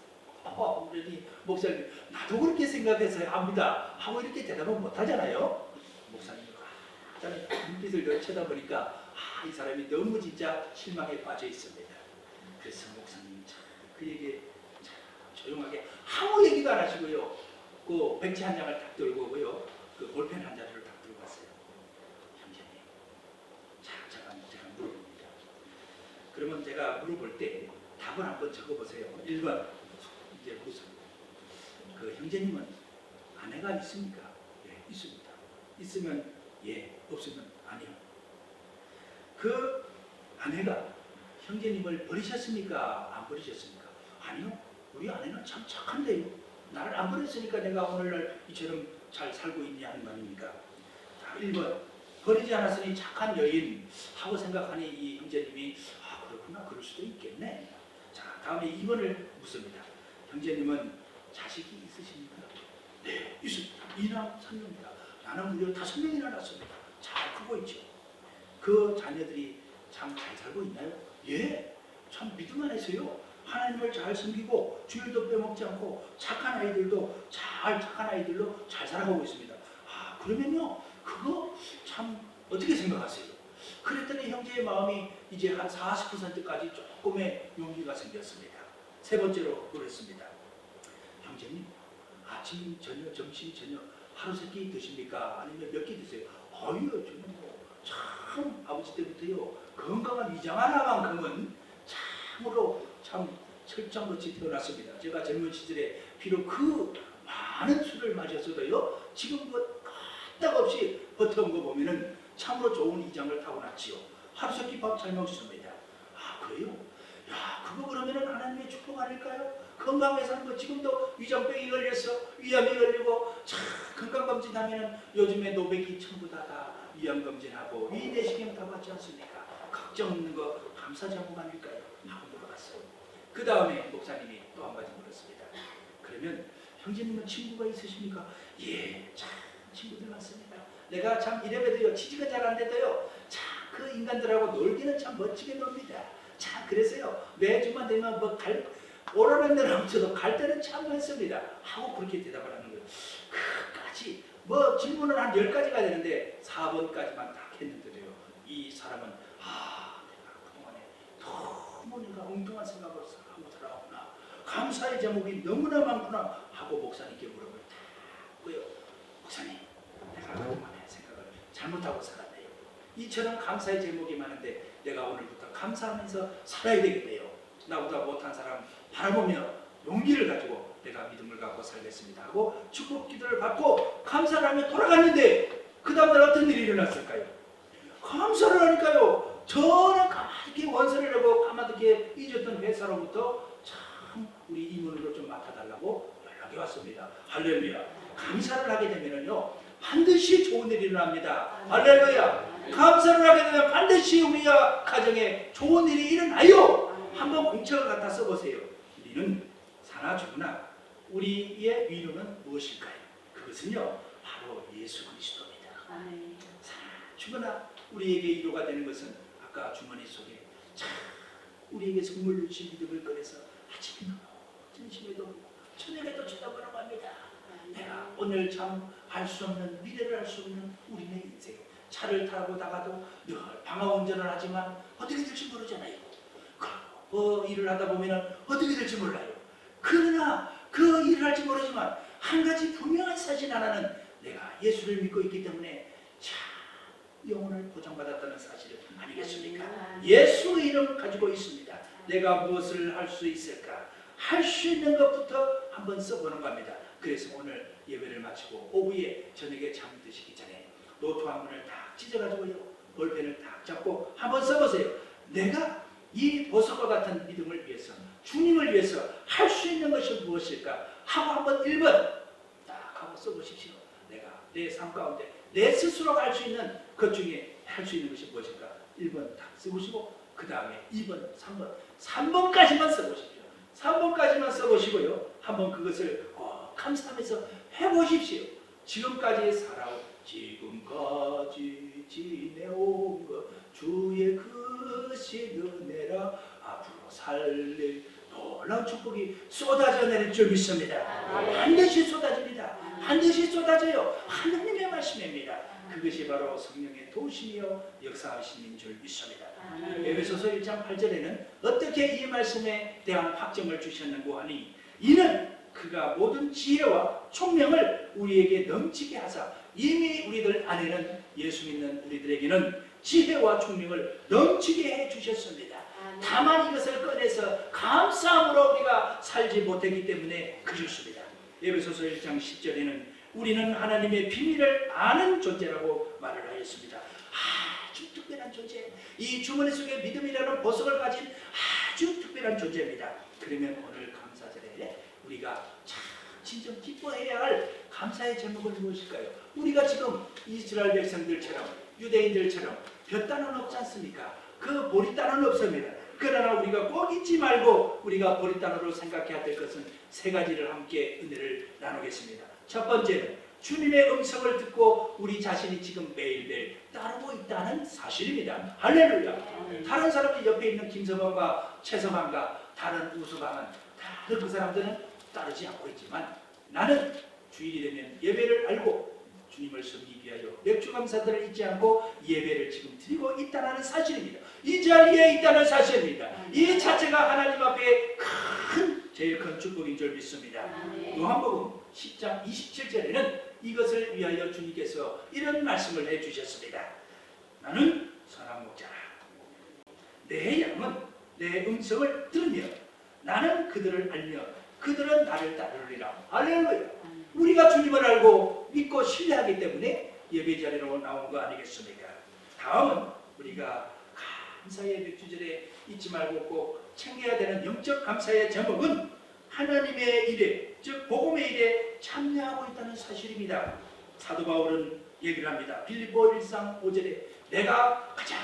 그러니 목사님, 나도 그렇게 생각해서 합니다 하고 이렇게 대답은 못하잖아요. 목사님이 눈빛을 늘 쳐다보니까 이 사람이 너무 진짜 실망에 빠져 있습니다. 그래서 목사님이 그에게 조용하게 아무 얘기도 안 하시고요, 그 백지 한 장을 딱 들고 오고요, 그 볼펜 한 자루를 딱 들고 왔어요. 형제님, 제가 물어봅니다. 그러면 제가 물어볼 때 답을 한번 적어보세요. 1번, 이제 무슨 그 형제님은 아내가 있습니까? 예, 있습니다. 있으면 예, 없으면 아니요. 그 아내가 형제님을 버리셨습니까? 안 버리셨습니까? 아니요. 우리 아내는 참 착한데요. 나를 안 버렸으니까 내가 오늘날 이처럼 잘 살고 있냐는 말입니까? 자, 1번, 버리지 않았으니 착한 여인 하고 생각하니 이 형제님이 그렇구나, 그럴 수도 있겠네. 자, 다음에 2번을 묻습니다. 형제님은 자식이 있으십니까? 네, 있습니다. 2남 3녀입니다. 나는 무려 5명이나 낳았습니다. 잘 크고 있죠. 그 자녀들이 참 잘 살고 있나요? 예, 참 믿음 안에서요 하나님을 잘 섬기고 주일도 빼먹지 않고 착한 아이들로 잘 살아가고 있습니다. 그러면요 그거 참 어떻게 생각하세요? 그랬더니 형제의 마음이 이제 한 40%까지 조금의 용기가 생겼습니다. 세 번째로 그랬습니다. 형제님, 아침, 저녁, 점심, 저녁 하루 세 끼 드십니까? 아니면 몇 끼 드세요? 저는 참 아버지 때부터요 건강한 위장 하나만큼은 참으로 참 철장같이 태어났습니다. 제가 젊은 시절에 비록 그 많은 술을 마셨어도요 지금 뭐 끄떡없이 버텨온 거 보면은 참으로 좋은 위장을 타고났지요. 하루 세 끼 밥 잘 먹습니다. 그래요? 야, 그거 그러면은 하나님의 축복 아닐까요? 건강하게 사는 거. 지금도 위장병이 걸려서 위암이 걸리고 참 건강검진하면은 요즘에 노백이 전부 다 위암검진하고 위내시경 다 받지 않습니까? 걱정 없는 거 감사작업 아닐까요? 하고 물어봤어요. 그 다음에 목사님이 또 한 가지 물었습니다. 그러면 형제님은 친구가 있으십니까? 예, 참 친구들 많습니다. 내가 참 이래봬도요 취직은 잘 안 돼도요 참 그 인간들하고 놀기는 참 멋지게 놉니다. 참 그래서요 매주만 되면 뭐 오라는 데는 없어도 갈 때는 참 많습니다 하고 그렇게 대답을 하는 거예요. 그까지 뭐 질문은 한 10가지가 되는데 4번까지만 딱 했는데도요 이 사람은 내가 그동안에 너무 내가 엉뚱한 생각을 하고 살아왔구나, 감사의 제목이 너무나 많구나 하고 목사님께 물어볼 때고요. 목사님, 내가 그동안에 생각을 잘못하고 살았네요. 이처럼 감사의 제목이 많은데 내가 오늘부터 감사하면서 살아야 되겠네요. 나보다 못한 사람 바라보며 용기를 가지고 내가 믿음을 갖고 살겠습니다 하고 축복 기도를 받고 감사를 하며 돌아갔는데 그 다음날 어떤 일이 일어났을까요? 감사를 하니까요 저는 가만히 원서를 내고 까마득히 잊었던 회사로부터 참 우리 임원으로 좀 맡아달라고 연락이 왔습니다. 할렐루야. 감사를 하게 되면요 반드시 좋은 일이 일어납니다. 할렐루야. 감사를 하게 되면 반드시 우리가 가정에 좋은 일이 일어나요. 한번 공책을 갖다 써보세요. 우리는 사나 죽으나 우리의 위로는 무엇일까요? 그것은요 바로 예수 그리스도입니다. 사나 죽으나 우리에게 위로가 되는 것은 아까 주머니 속에 참 우리에게 선물로 주신 믿음을 꺼내서 아침에 점심에도 저녁에도 쳐다보라고 합니다. 내가 오늘 참 알 수 없는 미래를 알 수 없는 우리의 인생, 차를 타고 나가도 늘 방황 운전을 하지만 어떻게 될지 모르잖아요. 일을 하다 보면 어떻게 될지 몰라요. 그러나 그 일을 할지 모르지만 한 가지 분명한 사실 하나는 내가 예수를 믿고 있기 때문에 참 영혼을 보장받았다는 사실 아니겠습니까? 예수의 이름을 가지고 있습니다. 내가 무엇을 할 수 있을까? 할 수 있는 것부터 한번 써보는 겁니다. 그래서 오늘 예배를 마치고 오후에 저녁에 잠드시기 전에 노트 한 권을 딱 찢어가지고요 볼펜을 딱 잡고 한번 써보세요. 내가 이 보석과 같은 믿음을 위해서 주님을 위해서 할 수 있는 것이 무엇일까 하고 한번 1번 딱 하고 써보십시오. 내가 내 삶 가운데 내 스스로가 할 수 있는 것 중에 할 수 있는 것이 무엇일까 1번 딱 써보시고 그 다음에 2번, 3번까지만 써보십시오. 3번까지만 써보시고요 한번 그것을 꼭 감사하면서 해보십시오. 지금까지 지내온 것 주의 크신 은혜라 앞으로 살릴 놀라운 축복이 쏟아져 내릴 줄 믿습니다. 반드시 쏟아집니다. 반드시 쏟아져요. 하나님의 말씀입니다. 그것이 바로 성령의 도우심이요 역사하심인 줄 믿습니다. 에베소서 1장 8절에는 어떻게 이 말씀에 대한 확정을 주셨는고 하니 이는 그가 모든 지혜와 총명을 우리에게 넘치게 하사 이미 우리들 안에는 예수 믿는 우리들에게는 지혜와 총명을 넘치게 해주셨습니다. 다만 이것을 꺼내서 감사함으로 우리가 살지 못했기 때문에 그렇습니다. 에베소서 1장 10절에는 우리는 하나님의 비밀을 아는 존재라고 말을 하였습니다. 아주 특별한 존재, 이 주머니 속에 믿음이라는 보석을 가진 아주 특별한 존재입니다. 그러면 오늘 감사절에 우리가 참 진정 기뻐해야 할 감사의 제목은 무엇일까요? 우리가 지금 이스라엘 백성들처럼 유대인들처럼 볕단은 없지 않습니까? 그 보리단은 없습니다. 그러나 우리가 꼭 잊지 말고 우리가 보리단으로 생각해야 될 것은 세 가지를 함께 은혜를 나누겠습니다. 첫 번째는 주님의 음성을 듣고 우리 자신이 지금 매일매일 따르고 있다는 사실입니다. 할렐루야. 다른 사람이 옆에 있는 김서방과 최서방과 다른 우수방은 다른 그 사람들은 따르지 않고 있지만 나는 주일이 되면 예배를 알고 주님을 섬기기 위하여 맥주 감사들을 잊지 않고 예배를 지금 드리고 있다는 사실입니다. 이 자리에 있다는 사실입니다. 이 자체가 하나님 앞에 제일 큰 축복인 줄 믿습니다. 요한복음 10장 27절에는 이것을 위하여 주님께서 이런 말씀을 해주셨습니다. 나는 선한 목자라. 내 양은 내 음성을 들으며 나는 그들을 알며 그들은 나를 따르리라. 할렐루야. 우리가 주님을 알고 믿고 신뢰하기 때문에 예배 자리로 나온 거 아니겠습니까? 다음은 우리가 감사의 맥주절에 잊지 말고 꼭 챙겨야 되는 영적 감사의 제목은 하나님의 일에, 즉 복음의 일에 참여하고 있다는 사실입니다. 사도 바울은 얘기를 합니다. 빌립보 1장 5절에 내가 가장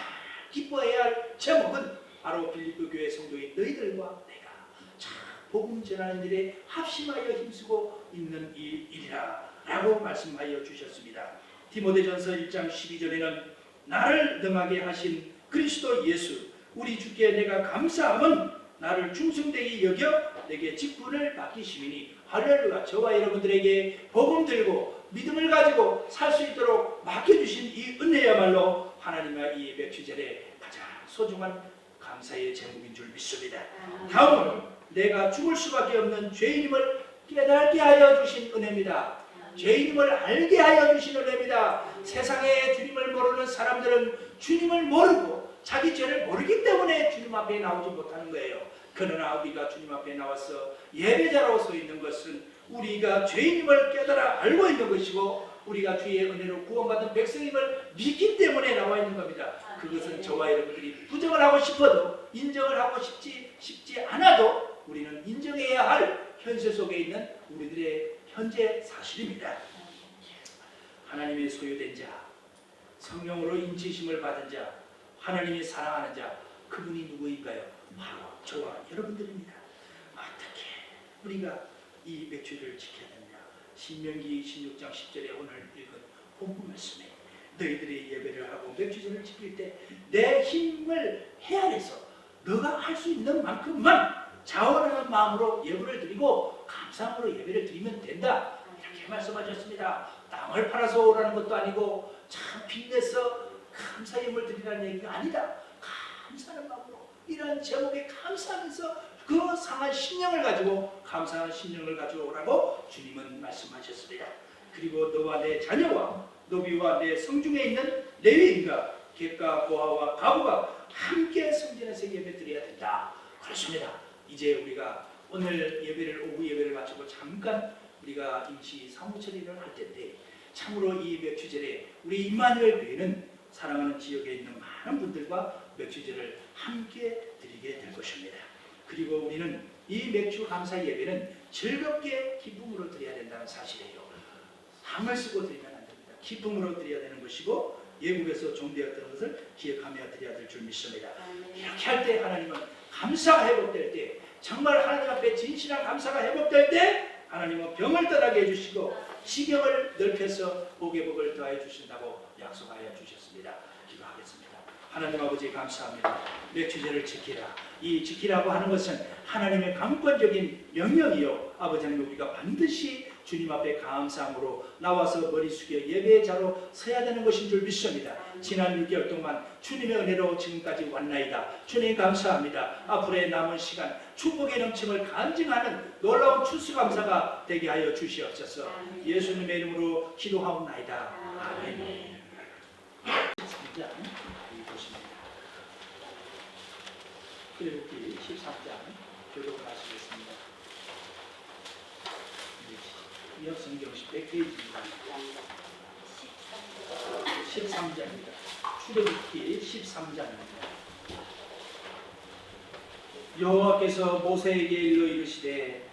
기뻐해야 할 제목은 바로 빌립보 교회 성도인 너희들과 내가 참 복음 전하는 일에 합심하여 힘쓰고 있는 이 일이라 라고 말씀하여 주셨습니다. 디모데전서 1장 12절에는 나를 능하게 하신 그리스도 예수 우리 주께 내가 감사함은 나를 충성되게 여겨 내게 직분을 맡기심이니 할렐루야. 저와 여러분들에게 복음 들고 믿음을 가지고 살 수 있도록 맡겨주신 이 은혜야말로 하나님의 이 맥주절에 가장 소중한 감사의 제목인 줄 믿습니다. 다음은 내가 죽을 수밖에 없는 죄인임을 깨닫게 하여 주신 은혜입니다. 죄인임을 알게 하여 주신 은혜입니다. 세상에 주님을 모르는 사람들은 주님을 모르고 자기 죄를 모르기 때문에 주님 앞에 나오지 못하는 거예요. 그러나 우리가 주님 앞에 나와서 예배자로 서 있는 것은 우리가 죄인임을 깨달아 알고 있는 것이고 우리가 주의 은혜로 구원받은 백성임을 믿기 때문에 나와 있는 겁니다. 그것은 저와 여러분들이 부정을 하고 싶어도 인정을 하고 싶지 않아도 우리는 인정해야 할 현실 속에 있는 우리들의 현재 사실입니다. 하나님의 소유된 자, 성령으로 인치심을 받은 자, 하나님이 사랑하는 자, 그분이 누구인가요? 바로 저와 여러분들입니다. 어떻게 우리가 이 맥주를 지켜야 되느냐? 신명기 16장 10절에 오늘 읽은 본문 말씀에 너희들이 예배를 하고 맥주절을 지킬 때 내 힘을 헤아려서 너가 할 수 있는 만큼만 자원하는 마음으로 예배를 드리고 감사함으로 예배를 드리면 된다. 이렇게 말씀하셨습니다. 땅을 팔아서 오라는 것도 아니고 참 빚내서 감사예물 드리라는 얘기가 아니다. 감사하는 마음으로 이러한 제목에 감사하면서 그 상한 심령을 가지고 감사한 심령을 가지고 오라고 주님은 말씀하셨습니다. 그리고 너와 내 자녀와 노비와 내 성중에 있는 레위인과 객과 고아와 가부가 함께 성전에서 예배 드려야 된다. 그렇습니다. 이제 우리가 오늘 예배를 오후 예배를 마치고 잠깐 우리가 임시 사무처리를 할 텐데 참으로 이 맥주절에 우리 임마누엘 교회는 사랑하는 지역에 있는 많은 분들과 맥주절을 함께 드리게 될 것입니다. 그리고 우리는 이 맥주 감사 예배는 즐겁게 기쁨으로 드려야 된다는 사실이에요. 상을 쓰고 드리면 안 됩니다. 기쁨으로 드려야 되는 것이고 예국에서 종되었던 것을 기억하며 드려야 될 줄 믿습니다. 이렇게 할 때 하나님은 감사가 회복될 때 정말 하나님 앞에 진실한 감사가 회복될 때 하나님은 병을 떠나게 해주시고 시경을 넓혀서 복의 복을 더해 주신다고 약속하여 주셨습니다. 기도하겠습니다. 하나님 아버지 감사합니다. 맥주제를 지키라. 이 지키라고 하는 것은 하나님의 강권적인 명령이요, 아버지 하나님, 우리가 반드시 주님 앞에 감사함으로 나와서 머리 숙여 예배의 자로 서야 되는 것인 줄 믿습니다. 지난 6개월 동안 주님의 은혜로 지금까지 왔나이다. 주님 감사합니다. 앞으로의 남은 시간 축복의 넘침을 간증하는 놀라운 추수감사가 되게 하여 주시옵소서. 예수님의 이름으로 기도하옵나이다. 아멘. 13장 보십니다. 출애굽기 13장 교독을 하시겠습니다. 이역 성경시 100페이지입니다. 13장입니다. 출애굽기 13장입니다. 여호와께서 모세에게 일러 이르시되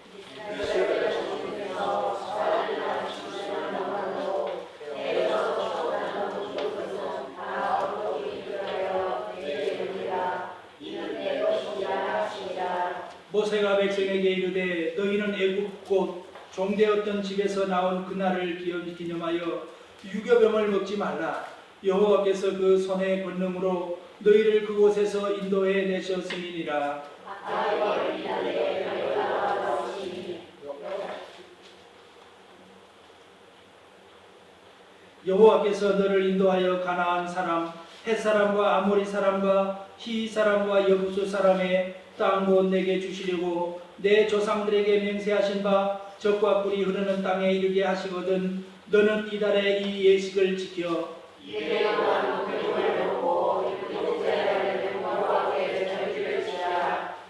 모세가 백성에게 이르되 너희는 애굽 곧 종되었던 집에서 나온 그날을 기념하여 유교병을 먹지 말라. 여호와께서 그 손의 권능으로 너희를 그곳에서 인도해 내셨음이니라. 여호와께서 너를 인도하여 가나안 사람, 헷 사람과 아모리 사람과 히 사람과 여부수 사람의 땅 곧 내게 주시려고 내 조상들에게 맹세하신 바 적과 꿀이 흐르는 땅에 이르게 하시거든 너는 이달에 이 예식을 지켜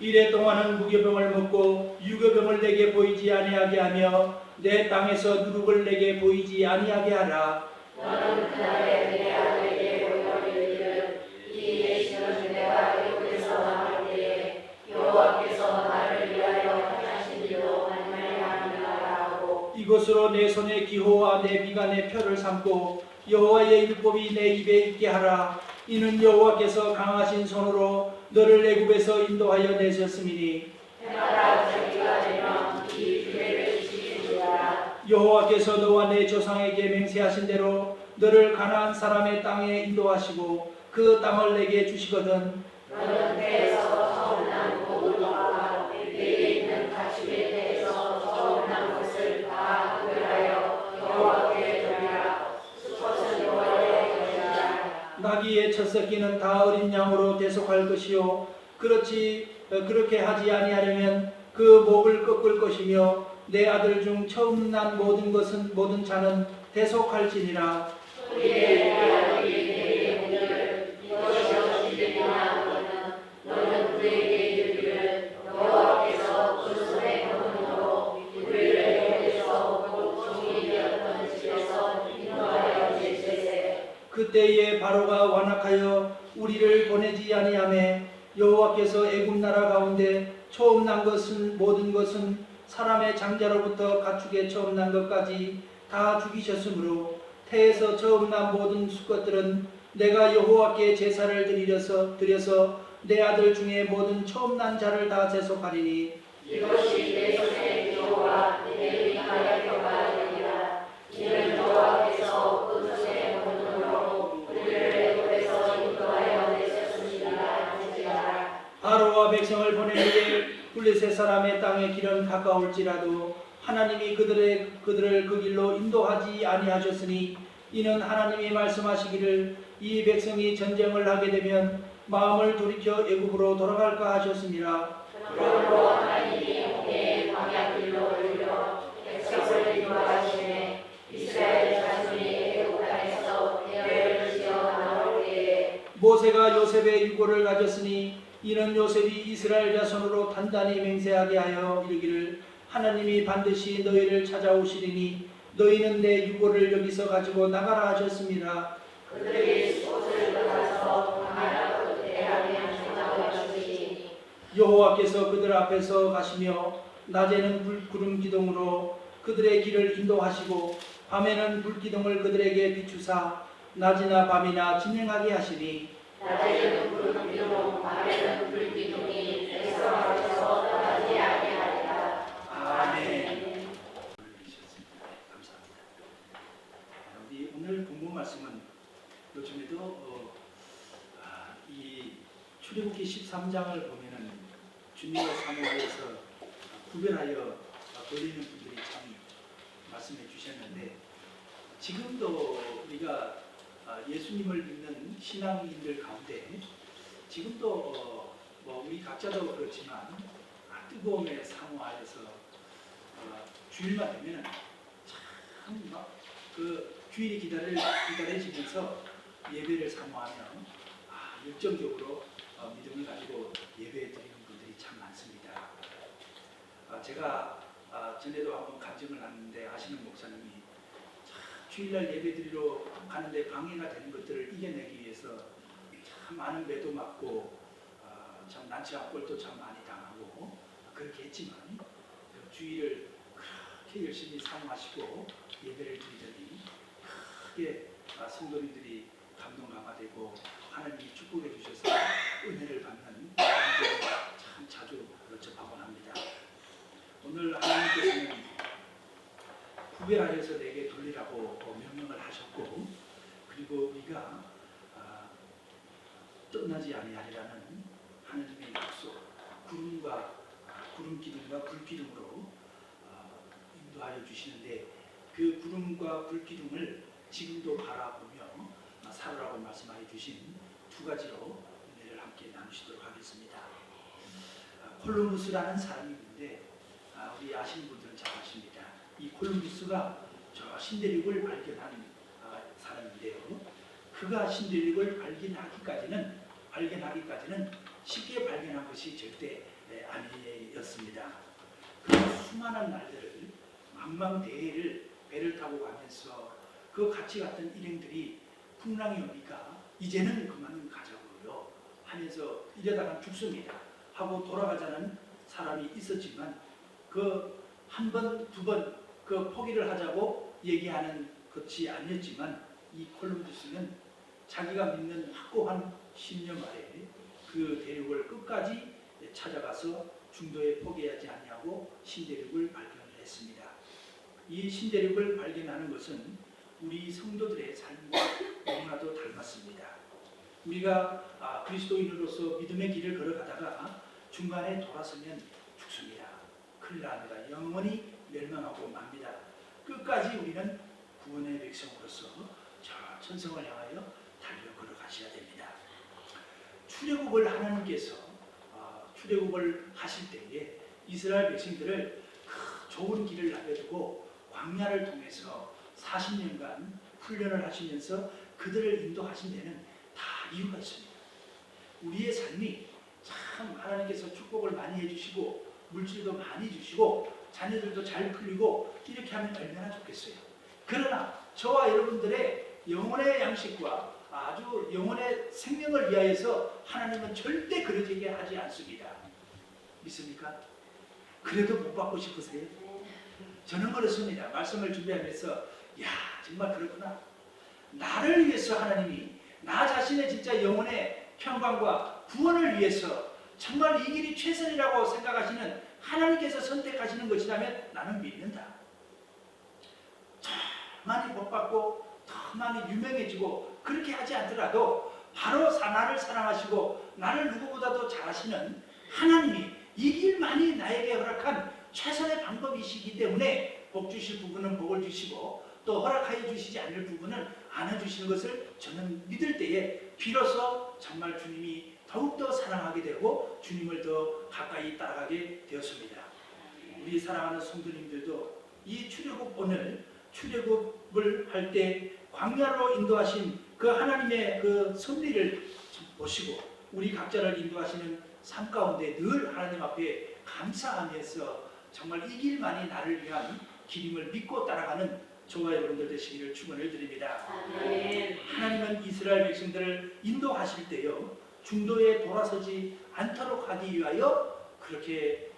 이래 동안은 무교병을 먹고 유교병을 내게 보이지 아니하게 하며 내 땅에서 누룩을 내게 보이지 아니하게 하라. 너는 그날에 내 아들에게 보이거리를 이 예식은 내가 애굽에서 나올 때에 여호와께서 나를 위하여 하신 일로 말미암으리라 하고 이것으로 내 손의 기호와 내 비간의 표를 삼고 여호와의 율법이 내 입에 있게 하라. 이는 여호와께서 강하신 손으로 너를 애굽에서 인도하여 내셨음이니 여호와께서 너와 내 조상에게 맹세하신 대로 너를 가나안 사람의 땅에 인도하시고 그 땅을 내게 주시거든 너는 배에서 처음 난 고기와 내게 있는 가축에 대해서 처음 난 것을 다 구별하여 여호와께 드리라. 수컷은 여호와의 것이라. 나귀의 첫 새끼는 다 어린 양으로 대속할 것이요 그렇게 하지 아니하려면 그 목을 꺾을 것이며 내 아들 중 처음 난 모든 자는 대속할지니라. 너는 그에게 이르기를 여호와께서 그 손의 권능으로 우리를 애굽에서 곧 종이 되었던 집에서 인도하여 내시되 그때에 바로가 완악하여 우리를 보내지 아니하매 여호와께서 애굽 나라 가운데 처음 난 것은 모든 것은 사람의 장자로부터 가축의 처음 난 것까지 다 죽이셨으므로 태에서 처음 난 모든 수컷들은 내가 여호와께 제사를 드려서 내 아들 중에 모든 처음 난 자를 다 제속하리니 이것이 내 손의 기호와 내 위하여 경하리라. 이는 여호와께서 그 손의 권능으로 우리를 애굽에서 인도하여 내셨습니다. 바로와 백성을 보내기에 블레셋 사람의 땅의 길은 가까울지라도 하나님이 그들을 그 길로 인도하지 아니하셨으니 이는 하나님이 말씀하시기를 이 백성이 전쟁을 하게 되면 마음을 돌이켜 애굽으로 돌아갈까 하셨습니다. 그러므로 하나님이 홍해의 광야길로 올려 백성을 인도하시매 이스라엘 자손이 애굽 땅에서 대열을 지어 나올 때에 모세가 요셉의 유고를 가졌으니 이는 요셉이 이스라엘 자손으로 단단히 맹세하게 하여 이르기를 하나님이 반드시 너희를 찾아오시리니 너희는 내 유고를 여기서 가지고 나가라 하셨습니다. 그들이 숫을 가서 광야 끝에 항상하시니 여호와께서 그들 앞에서 가시며 낮에는 구름 기둥으로 그들의 길을 인도하시고 밤에는 불기둥을 그들에게 비추사 낮이나 밤이나 진행하게 하시니 낮에는 구름 기둥 밤에는 불기둥이 백성 앞에서 떠나지 말씀은 요즘에도 이 출애굽기 13장을 보면은 주님을 사모하여서 구별하여 돌리는 분들이 참 말씀해 주셨는데, 지금도 우리가 예수님을 믿는 신앙인들 가운데 지금도 뭐 우리 각자도 그렇지만 뜨거움에 사모하여서 주일만 되면 참 막 그 주일이 기다려지면서 예배를 사모하며 열정적으로 믿음을 가지고 예배 드리는 분들이 참 많습니다. 제가 전에도 한번 간증을 하는데 아시는 목사님이 주일날 예배 드리러 가는데 방해가 되는 것들을 이겨내기 위해서 참 많은 매도 맞고 참 난치압골도 참 많이 당하고 그렇게 했지만 주일을 그렇게 열심히 사모하시고 예배를 드리더니 크게 성도님들이 감동 강화되고 하나님이 축복해 주셔서 은혜를 받는 일들을 참 자주 접하곤 합니다. 오늘 하나님께서는 구별하여서 내게 돌리라고 명령을 하셨고, 그리고 우리가 떠나지 아니하리라는 하나님의 약속, 구름 기둥과 불 기둥으로 인도하여 주시는데, 그 구름과 불 기둥을 지금도 바라보며 살으라고 말씀하여 주신 두 가지로 은혜를 함께 나누시도록 하겠습니다. 콜럼부스라는 사람이 있는데 우리 아시는 분들은 잘 아십니다. 이 콜럼부스가 저 신대륙을 발견한 사람인데요. 그가 신대륙을 발견하기까지는 쉽게 발견한 것이 절대 아니었습니다. 그 수많은 날들을 망망대해를 배를 타고 가면서 그 같이 갔던 일행들이 풍랑이 오니까 이제는 그만 가자고요 하면서 이러다가 죽습니다 하고 돌아가자는 사람이 있었지만, 그 한 번, 두 번 그 포기를 하자고 얘기하는 것이 아니었지만, 이 콜럼부스는 자기가 믿는 확고한 신념 아래 그 대륙을 끝까지 찾아가서 중도에 포기하지 아니하고 신대륙을 발견을 했습니다. 이 신대륙을 발견하는 것은 우리 성도들의 삶과 너무나도 닮았습니다. 우리가 그리스도인으로서 믿음의 길을 걸어가다가 중간에 돌아서면 죽습니다. 큰일 납니다. 영원히 멸망하고 맙니다. 끝까지 우리는 구원의 백성으로서 저 천성을 향하여 달려 걸어가셔야 됩니다. 출애굽을 하나님께서 출애굽을 하실 때에 이스라엘 백성들을 좋은 길을 남겨두고 광야를 통해서 40년간 훈련을 하시면서 그들을 인도하신 데는 다 이유가 있습니다. 우리의 삶이 참 하나님께서 축복을 많이 해주시고 물질도 많이 주시고 자녀들도 잘 풀리고 이렇게 하면 얼마나 좋겠어요. 그러나 저와 여러분들의 영혼의 양식과 아주 영혼의 생명을 위하여서 하나님은 절대 그러지게 하지 않습니다. 믿습니까? 그래도 못 받고 싶으세요? 저는 그렇습니다. 말씀을 준비하면서 야, 정말 그렇구나. 나를 위해서 하나님이 나 자신의 진짜 영혼의 평강과 구원을 위해서 정말 이 길이 최선이라고 생각하시는 하나님께서 선택하시는 것이라면 나는 믿는다. 더 많이 복받고 더 많이 유명해지고 그렇게 하지 않더라도 바로 나를 사랑하시고 나를 누구보다도 잘하시는 하나님이 이 길만이 나에게 허락한 최선의 방법이시기 때문에 복 주실 부분은 복을 주시고 또 허락하여 주시지 않을 부분은 안 해주시는 것을 저는 믿을 때에 비로소 정말 주님이 더욱더 사랑하게 되고 주님을 더 가까이 따라가게 되었습니다. 우리 사랑하는 성도님들도 이 오늘 출애굽을 할 때 광야로 인도하신 그 하나님의 그 섭리를 보시고 우리 각자를 인도하시는 삶 가운데 늘 하나님 앞에 감사하면서 정말 이 길만이 나를 위한 길임을 믿고 따라가는 저와 여러분들 되시기를 축원을 드립니다. 아멘. 하나님은 이스라엘 백성들을 인도하실 때요 중도에 돌아서지 않도록 하기 위하여 그렇게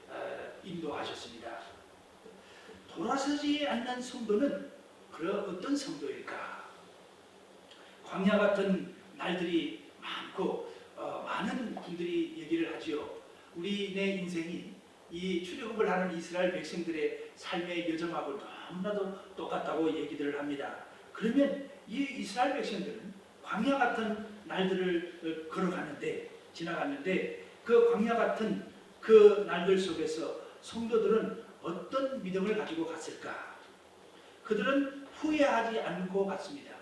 인도하셨습니다. 돌아서지 않는 성도는 어떤 성도일까? 광야 같은 날들이 많고 많은 분들이 얘기를 하지요. 우리네 인생이 이 출애굽을 하는 이스라엘 백성들의 삶의 여정하고 너무나도 똑같다고 얘기들을 합니다. 그러면 이 이스라엘 백성들은 광야 같은 날들을 지나갔는데 그 광야 같은 그 날들 속에서 성도들은 어떤 믿음을 가지고 갔을까? 그들은 후회하지 않고 갔습니다.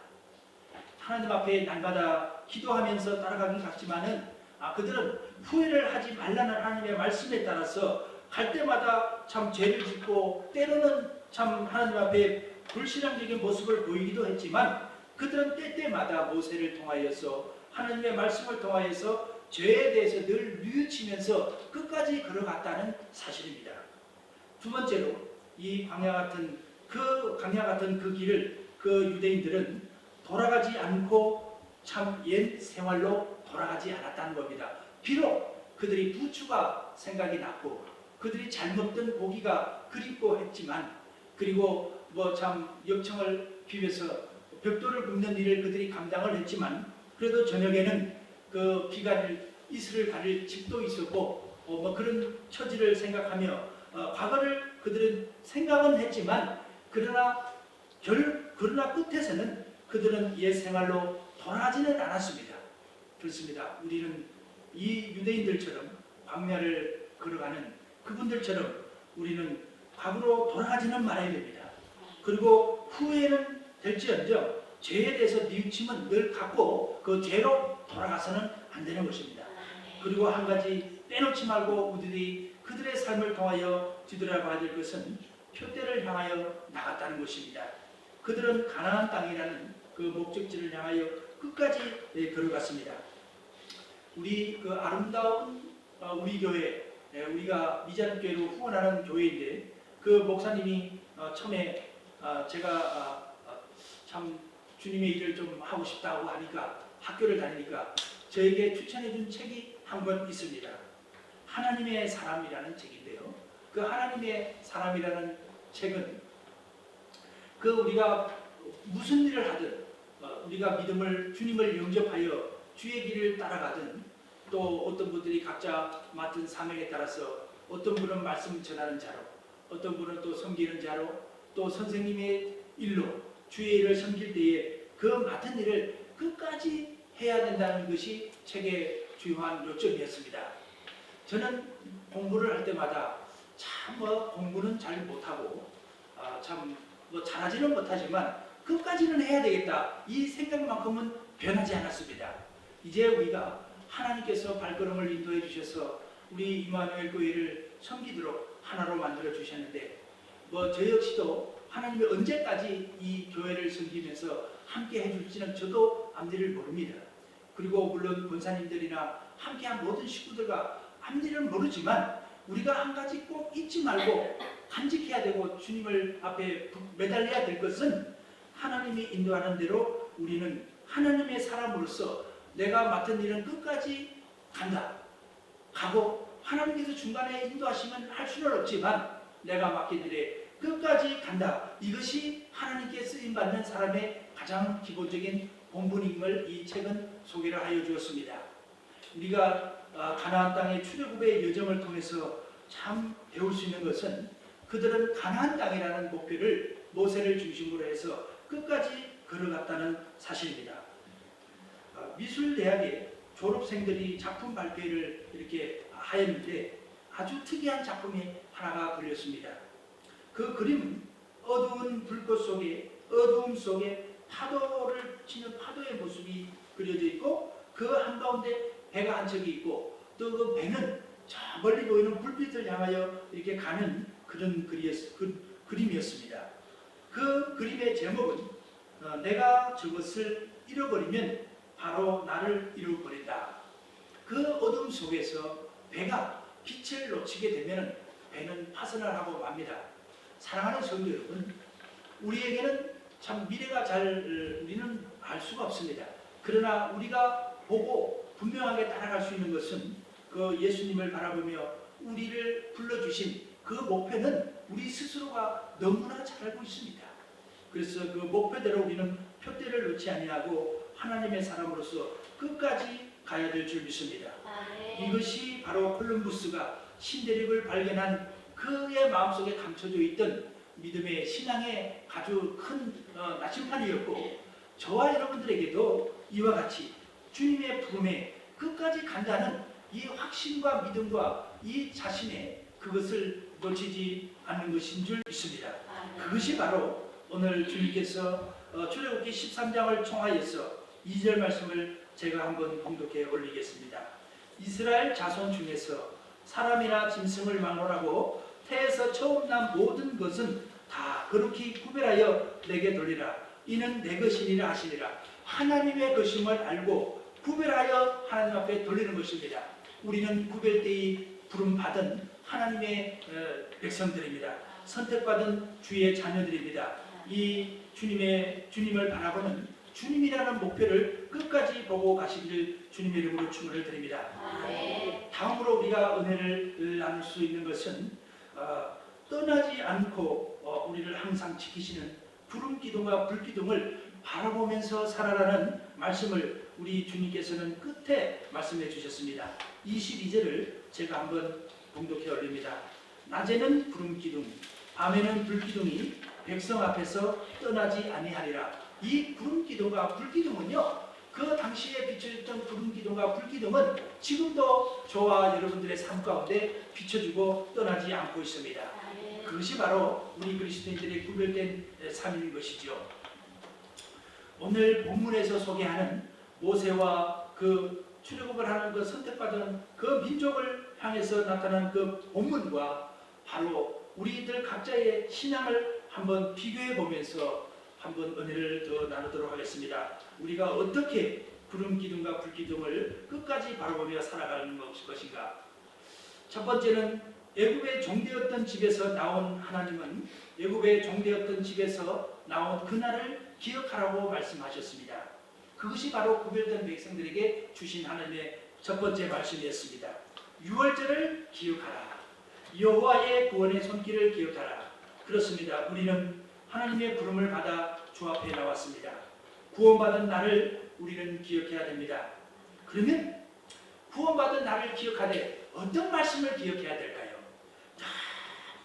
하나님 앞에 날마다 기도하면서 따라가긴 갔지만은 그들은 후회를 하지 말라는 하나님의 말씀에 따라서 갈 때마다 참 죄를 짓고 때로는 참 하나님 앞에 불신앙적인 모습을 보이기도 했지만 그들은 때때마다 모세를 통하여서 하나님의 말씀을 통하여서 죄에 대해서 늘 뉘우치면서 끝까지 걸어갔다는 사실입니다. 두 번째로 이 광야 같은 그 길을 그 유대인들은 돌아가지 않고 참 옛 생활로 돌아가지 않았다는 겁니다. 비록 그들이 부추가 생각이 났고 그들이 잘 먹던 고기가 그립고 했지만 그리고 뭐 참 역청을 비벼서 벽돌을 굽는 일을 그들이 감당을 했지만 그래도 저녁에는 그 이슬을 가릴 집도 있었고 뭐 그런 처지를 생각하며 과거를 그들은 생각은 했지만 그러나 끝에서는 그들은 옛 생활로 돌아가지는 않았습니다. 그렇습니다. 우리는 이 유대인들처럼 광야를 걸어가는 그분들처럼 우리는 과거로 돌아가지는 말아야 됩니다. 그리고 후회는 될지언정 죄에 대해서 뉘우침은 늘 갖고 그 죄로 돌아가서는 안 되는 것입니다. 그리고 한 가지 빼놓지 말고 우리들이 그들의 삶을 통하여 뒤돌아봐야 될 것은 표대를 향하여 나갔다는 것입니다. 그들은 가나안 땅이라는 그 목적지를 향하여 끝까지 걸어갔습니다. 우리 그 아름다운 우리 교회, 우리가 미자립교회로 후원하는 교회인데 그 목사님이 처음에 제가 참 주님의 일을 좀 하고 싶다고 하니까 학교를 다니니까 저에게 추천해 준 책이 한 권 있습니다. 하나님의 사람이라는 책인데요. 그 하나님의 사람이라는 책은 그 우리가 무슨 일을 하든 우리가 주님을 영접하여 주의 길을 따라가든 또 어떤 분들이 각자 맡은 사명에 따라서 어떤 분은 말씀 전하는 자로 어떤 분은 또 섬기는 자로 또 선생님의 일로 주의 일을 섬길 때에 그 맡은 일을 끝까지 해야 된다는 것이 책의 주요한 요점이었습니다. 저는 공부를 할 때마다 참 공부는 잘 못하고 참 잘하지는 못하지만 끝까지는 해야 되겠다 이 생각만큼은 변하지 않았습니다. 이제 우리가 하나님께서 발걸음을 인도해 주셔서 우리 이마누엘 교회를 섬기도록 하나로 만들어 주셨는데 저 역시도 하나님이 언제까지 이 교회를 섬기면서 함께 해줄지는 저도 앞일을 모릅니다. 그리고 물론 권사님들이나 함께한 모든 식구들과 앞일은 모르지만 우리가 한 가지 꼭 잊지 말고 간직해야 되고 주님을 앞에 매달려야 될 것은 하나님이 인도하는 대로 우리는 하나님의 사람으로서 내가 맡은 일은 끝까지 가고 하나님께서 중간에 인도하시면 할 수는 없지만 내가 맡긴 일에 끝까지 간다. 이것이 하나님께 쓰임받는 사람의 가장 기본적인 본분임을 이 책은 소개를 하여 주었습니다. 우리가 가나안 땅의 출애굽의 여정을 통해서 참 배울 수 있는 것은 그들은 가나안 땅이라는 목표를 모세를 중심으로 해서 끝까지 걸어갔다는 사실입니다. 미술대학의 졸업생들이 작품 발표를 이렇게 하였는데 아주 특이한 작품이 하나가 걸렸습니다. 그 그림은 어두운 불꽃 속에 어두움 속에 파도를 치는 파도의 모습이 그려져 있고 그 한가운데 배가 한 척이 있고 또 그 배는 저 멀리 보이는 불빛을 향하여 이렇게 가는 그런 그림이었습니다. 그 그림의 제목은 내가 저것을 잃어버리면 바로 나를 잃어버린다. 그 어둠 속에서 배가 빛을 놓치게 되면 배는 파선을 하고 맙니다. 사랑하는 성도 여러분, 우리에게는 참 미래가 우리는 알 수가 없습니다. 그러나 우리가 보고 분명하게 따라갈 수 있는 것은 그 예수님을 바라보며 우리를 불러주신 그 목표는 우리 스스로가 너무나 잘 알고 있습니다. 그래서 그 목표대로 우리는 표대를 놓지 아니하고 하나님의 사람으로서 끝까지 가야 될 줄 믿습니다. 이것이 바로 콜럼부스가 신대륙을 발견한 그의 마음속에 감춰져 있던 믿음의 신앙의 아주 큰 나침판이었고 저와 여러분들에게도 이와 같이 주님의 부름에 끝까지 간다는 이 확신과 믿음과 이 자신의 그것을 놓치지 않는 것인 줄 믿습니다. 그것이 바로 오늘 주님께서 출애굽기 13장을 통하여서 2절 말씀을 제가 한번 봉독해 올리겠습니다. 이스라엘 자손 중에서 사람이나 짐승을 막론하고 태에서 처음 난 모든 것은 다 거룩히 구별하여 내게 돌리라. 이는 내 것이니라 하시니라. 하나님의 것임을 알고 구별하여 하나님 앞에 돌리는 것입니다. 우리는 구별되이 부름받은 하나님의 백성들입니다. 선택받은 주의 자녀들입니다. 이 주님을 바라보는 주님이라는 목표를 끝까지 보고 가시기를 주님의 이름으로 축원을 드립니다. 다음으로 우리가 은혜를 나눌 수 있는 것은 떠나지 않고 우리를 항상 지키시는 구름 기둥과 불 기둥을 바라보면서 살아라는 말씀을 우리 주님께서는 끝에 말씀해 주셨습니다. 22절을 제가 한번 봉독해 올립니다. 낮에는 구름 기둥, 밤에는 불 기둥이 백성 앞에서 떠나지 아니하리라. 이 구름 기둥과 불 기둥은요, 그 당시에 비춰졌던 구름 기둥과 불 기둥은 지금도 저와 여러분들의 삶 가운데 비춰주고 떠나지 않고 있습니다. 그것이 바로 우리 그리스도인들의 구별된 삶인 것이죠. 오늘 본문에서 소개하는 모세와 그 출애굽을 하는 그 선택받은 그 민족을 향해서 나타난 그 본문과 바로 우리들 각자의 신앙을 한번 비교해 보면서 한번 은혜를 더 나누도록 하겠습니다. 우리가 어떻게 구름 기둥과 불 기둥을 끝까지 바라보며 살아가는 것인가? 첫 번째는 애굽의 종되었던 집에서 나온 하나님은 애굽의 종되었던 집에서 나온 그날을 기억하라고 말씀하셨습니다. 그것이 바로 구별된 백성들에게 주신 하나님의 첫 번째 말씀이었습니다. 유월절을 기억하라. 여호와의 구원의 손길을 기억하라. 그렇습니다. 우리는 하나님의 부름을 받아 주 앞에 나왔습니다. 구원받은 나를 우리는 기억해야 됩니다. 그러면 구원받은 나를 기억하되 어떤 말씀을 기억해야 될까요?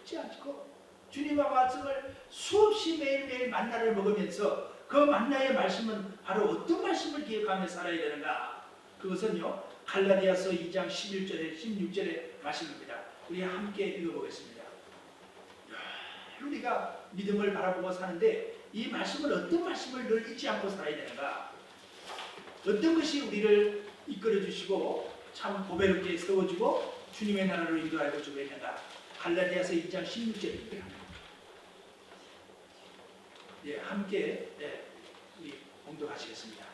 닿지 않고 주님과 말씀을 수없이 매일매일 만나를 먹으면서 그 만나의 말씀은 바로 어떤 말씀을 기억하며 살아야 되는가? 그것은요, 갈라디아서 2장 11절에 16절의 말씀입니다. 우리 함께 읽어보겠습니다. 우리가 믿음을 바라보고 사는데 이 말씀을 어떤 말씀을 늘 잊지 않고 살아야 되는가? 어떤 것이 우리를 이끌어 주시고 참 보배롭게 세워주고 주님의 나라로 인도하여 주고 있는가? 갈라디아서 2장 16절입니다. 함께 우리 봉독하시겠습니다.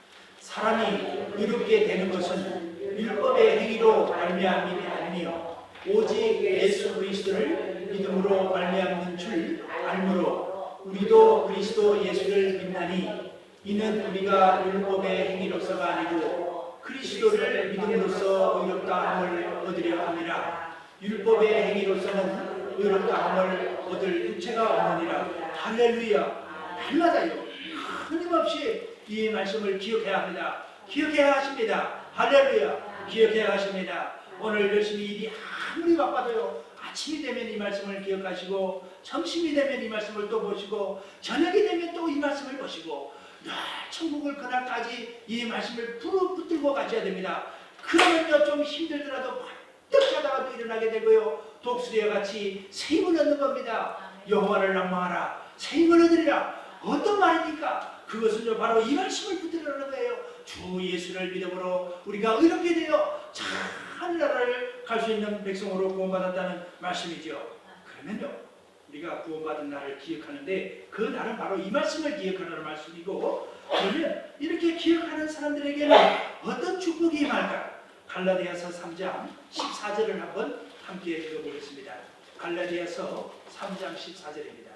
사람이 의롭게 되는 것은 율법의 행위로 말미암음이 아니요 오직 예수 그리스도를 믿음으로 말미암는 줄 알므로 우리도 그리스도 예수를 믿나니 이는 우리가 율법의 행위로서가 아니고 그리스도를 믿음으로써 의롭다함을 얻으려 함이라. 율법의 행위로서는 의롭다함을 얻을 육체가 없느니라. 할렐루야. 날마다요 끊임없이 이 말씀을 기억해야 합니다. 기억해야 하십니다. 할렐루야. 기억해야 하십니다. 오늘 열심히 일이 아무리 바빠도요 아침이 되면 이 말씀을 기억하시고 점심이 되면 이 말씀을 또 보시고 저녁이 되면 또 이 말씀을 보시고 천국을 그날까지 이 말씀을 붙들고 가셔야 됩니다. 그러면요 좀 힘들더라도 벌떡 자다가도 일어나게 되고요 독수리와 같이 새 힘을 얻는 겁니다. 여호와를 낭망하라 새 힘을 얻으리라. 어떤 말입니까? 그것은요 바로 이 말씀을 붙들으라는 거예요. 주 예수를 믿음으로 우리가 의롭게 되어 하늘나라를 갈 수 있는 백성으로 구원받았다는 말씀이죠. 그러면요 우리가 구원받은 날을 기억하는데 그 날은 바로 이 말씀을 기억하는 말씀이고, 그러면 이렇게 기억하는 사람들에게는 어떤 축복이 임할까? 갈라디아서 3장 14절을 한번 함께 읽어보겠습니다. 갈라디아서 3장 14절입니다.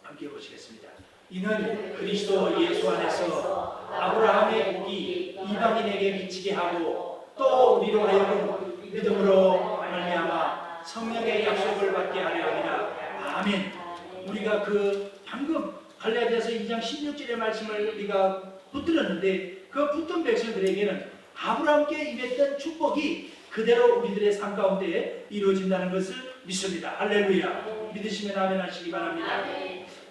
함께 보시겠습니다. 이는 그리스도 예수 안에서 아브라함의 복이 이방인에게 미치게 하고 또 우리로 하여금 믿음으로 말미암아 성령의 약속을 받게 하려 함이라. 아멘. 우리가 그 방금 갈라디아서 2장 16절의 말씀을 우리가 붙들었는데 그 붙든 백성들에게는 아브라함께 임했던 축복이 그대로 우리들의 삶 가운데 이루어진다는 것을 믿습니다. 할렐루야. 믿으시면 아멘 하시기 바랍니다.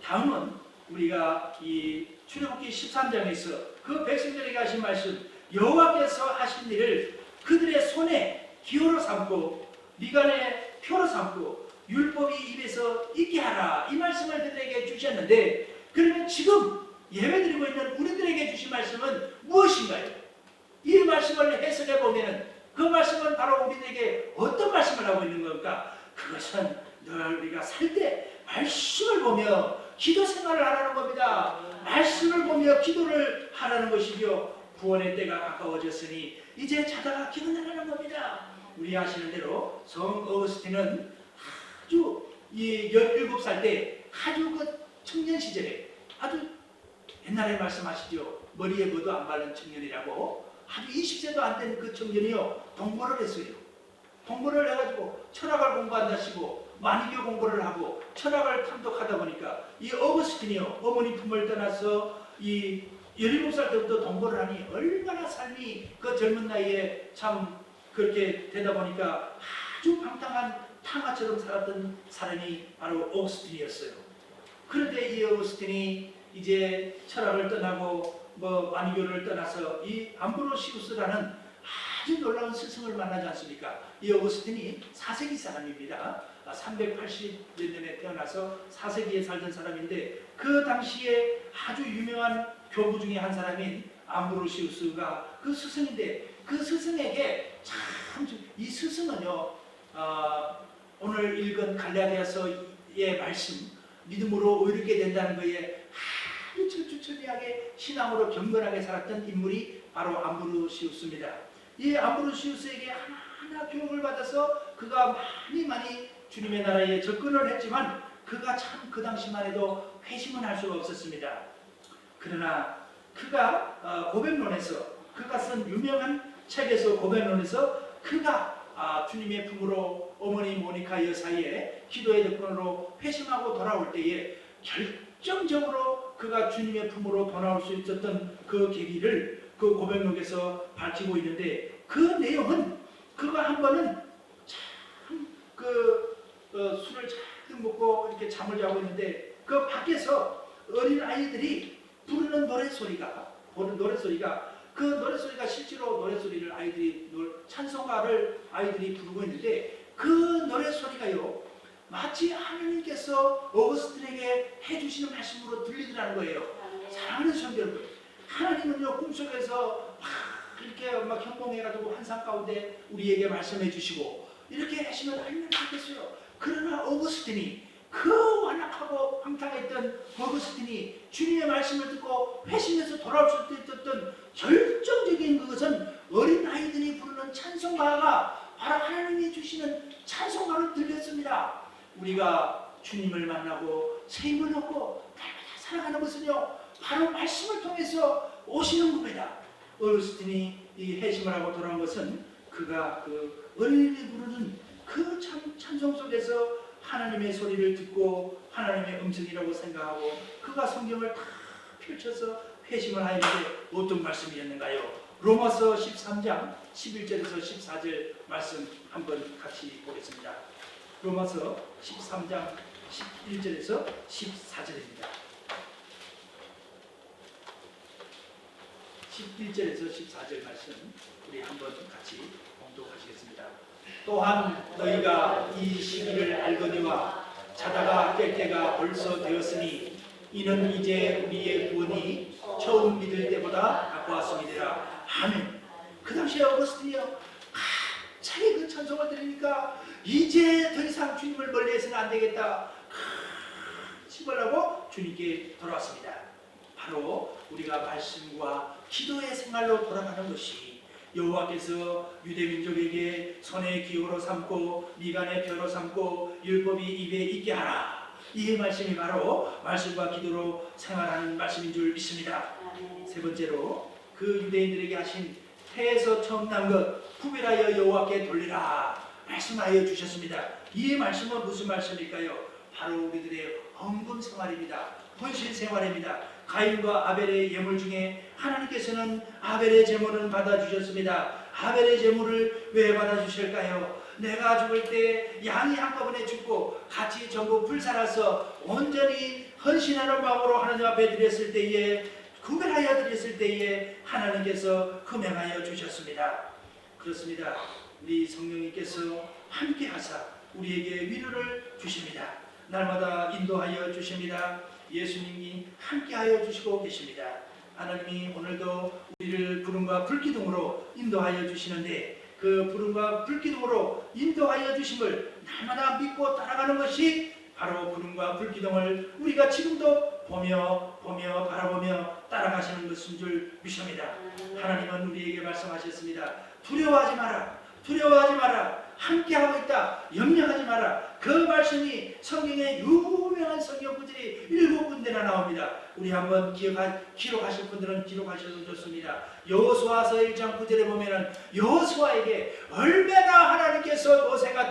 다음은 우리가 이 출애굽기 13장에서 그 백성들에게 하신 말씀, 여호와께서 하신 일을 그들의 손에 기호로 삼고 미간에 표로 삼고 율법이 입에서 있게 하라, 이 말씀을 그들에게 주셨는데, 그러면 지금 예배드리고 있는 우리들에게 주신 말씀은 무엇인가요? 이 말씀을 해석해 보면 그 말씀은 바로 우리들에게 어떤 말씀을 하고 있는 건가? 그것은 늘 우리가 살 때 말씀을 보며 기도 생활을 하라는 겁니다. 말씀을 보며 기도를 하라는 것이죠. 구원의 때가 가까워졌으니 이제 자다가 기도하라는 겁니다. 우리 아시는 대로 성 어거스틴은 아주 17살 때 아주 그 청년 시절에 아주 옛날에 말씀하시죠. 머리에 뭐도 안 바른 청년이라고, 아주 20세도 안 된 그 청년이요, 동거를 했어요. 동거를 해가지고 철학을 공부한다시고 만이교 공부를 하고 철학을 탐독하다 보니까 이 어거스틴이요, 어머니 품을 떠나서 이 17살 때부터 동거를 하니 얼마나 삶이 그 젊은 나이에 참 그렇게 되다 보니까 아주 방탕한 탕아처럼 살았던 사람이 바로 어거스틴이었어요. 그런데 이 어거스틴이 이제 철학을 떠나고 만이교를 떠나서 이 암브로시우스라는 아주 놀라운 스승을 만나지 않습니까? 이 어거스틴이 4세기 사람입니다. 380몇 년에 태어나서 4세기에 살던 사람인데, 그 당시에 아주 유명한 교부 중에 한 사람인 암브로시우스가 그 스승인데, 그 스승에게 참 이 스승은요, 오늘 읽은 갈라디아서의 말씀, 믿음으로 의롭게 된다는 것에 아주 철두철미하게 신앙으로 경건하게 살았던 인물이 바로 암브로시우스입니다. 이 암브로시우스에게 하나하나 교육을 받아서 그가 많이 주님의 나라에 접근을 했지만, 그가 참 그 당시만 해도 회심은 할 수가 없었습니다. 그러나 그가 고백론에서, 그가 쓴 유명한 책에서, 고백론에서 그가 주님의 품으로 어머니 모니카 여사의 기도의 덕분으로 회심하고 돌아올 때에 결정적으로 그가 주님의 품으로 돌아올 수 있었던 그 계기를 그 고백록에서 밝히고 있는데, 그 내용은 그가 한 번은 참 술을 잔뜩 먹고 이렇게 잠을 자고 있는데, 그 밖에서 어린 아이들이 부르는 노래소리가 그 노래소리가 실제로 노래소리를 찬송가를 아이들이 부르고 있는데, 그 노래소리가요, 마치 하나님께서 어거스틴에게 해주시는 말씀으로 들리더라는 거예요. 사랑하는 성도 여러분, 하나님은요, 꿈속에서 이렇게 현몽해가지고 환상 가운데 우리에게 말씀해 주시고 이렇게 하시면 얼마나 좋겠어요. 그러나 어거스틴이, 그 완악하고 방탕했던 어거스틴이 주님의 말씀을 듣고 회심해서 돌아올 수 있었던 결정적인 그것은 어린 아이들이 부르는 찬송가가 바로 하나님이 주시는 찬송가로 들렸습니다. 우리가 주님을 만나고 새 힘을 얻고 날마다 살아가는 것은요, 바로 말씀을 통해서 오시는 겁니다. 어거스틴이 이 회심을 하고 돌아온 것은 그가 그 어린이들이 부르는 그 찬송 속에서 하나님의 소리를 듣고 하나님의 음성이라고 생각하고 그가 성경을 다 펼쳐서 회심을 하였는데, 어떤 말씀이었는가요? 로마서 13장 11절에서 14절 말씀 한번 같이 보겠습니다. 로마서 13장 11절에서 14절입니다. 11절에서 14절 말씀 우리 한번 같이 봉독하시겠습니다. 또한 너희가 이 시기를 알거니와 자다가 깰 때가 벌써 되었으니 이는 이제 우리의 구원이 처음 믿을 때보다 가까웠음이니라. 아멘. 그 당시에 어거스틴이요, 자기 그 찬송을 들으니까 이제 더 이상 주님을 멀리해서는 안 되겠다, 시벌하고 주님께 돌아왔습니다. 바로 우리가 말씀과 기도의 생활로 돌아가는 것이 여호와께서 유대민족에게 손의 기호로 삼고 미간의 표로 삼고 율법이 입에 있게 하라, 이 말씀이 바로 말씀과 기도로 생활하는 말씀인 줄 믿습니다. 세 번째로 그 유대인들에게 하신 태에서 처음 난 것 구별하여 여호와께 돌리라 말씀하여 주셨습니다. 이 말씀은 무슨 말씀일까요? 바로 우리들의 헌금 생활입니다. 헌신 생활입니다. 가인과 아벨의 예물 중에 하나님께서는 아벨의 제물은 받아주셨습니다. 아벨의 제물을 왜 받아주실까요? 내가 죽을 때 양이 한꺼번에 죽고 같이 전부 불살아서 온전히 헌신하는 마음으로 하나님 앞에 드렸을 때에, 구별하여 드렸을 때에 하나님께서 금행하여 주셨습니다. 그렇습니다. 우리 성령님께서 함께 하사 우리에게 위로를 주십니다. 날마다 인도하여 주십니다. 예수님이 함께하여 주시고 계십니다. 하나님이 오늘도 우리를 구름과 불기둥으로 인도하여 주시는데, 그 구름과 불기둥으로 인도하여 주심을 날마다 믿고 따라가는 것이 바로 구름과 불기둥을 우리가 지금도 보며 바라보며 따라가시는 것인 줄 믿습니다. 하나님은 우리에게 말씀하셨습니다. 두려워하지 마라. 두려워하지 마라. 함께하고 있다. 염려하지 마라. 그 말씀이 성경에 유명한 성경 구절이 7군데나 나옵니다. 우리 한번 기록하실 분들은 기록하셔도 좋습니다. 여호수아서 1장 9절에 보면은 여호수아에게 얼마나 하나님께서 모세가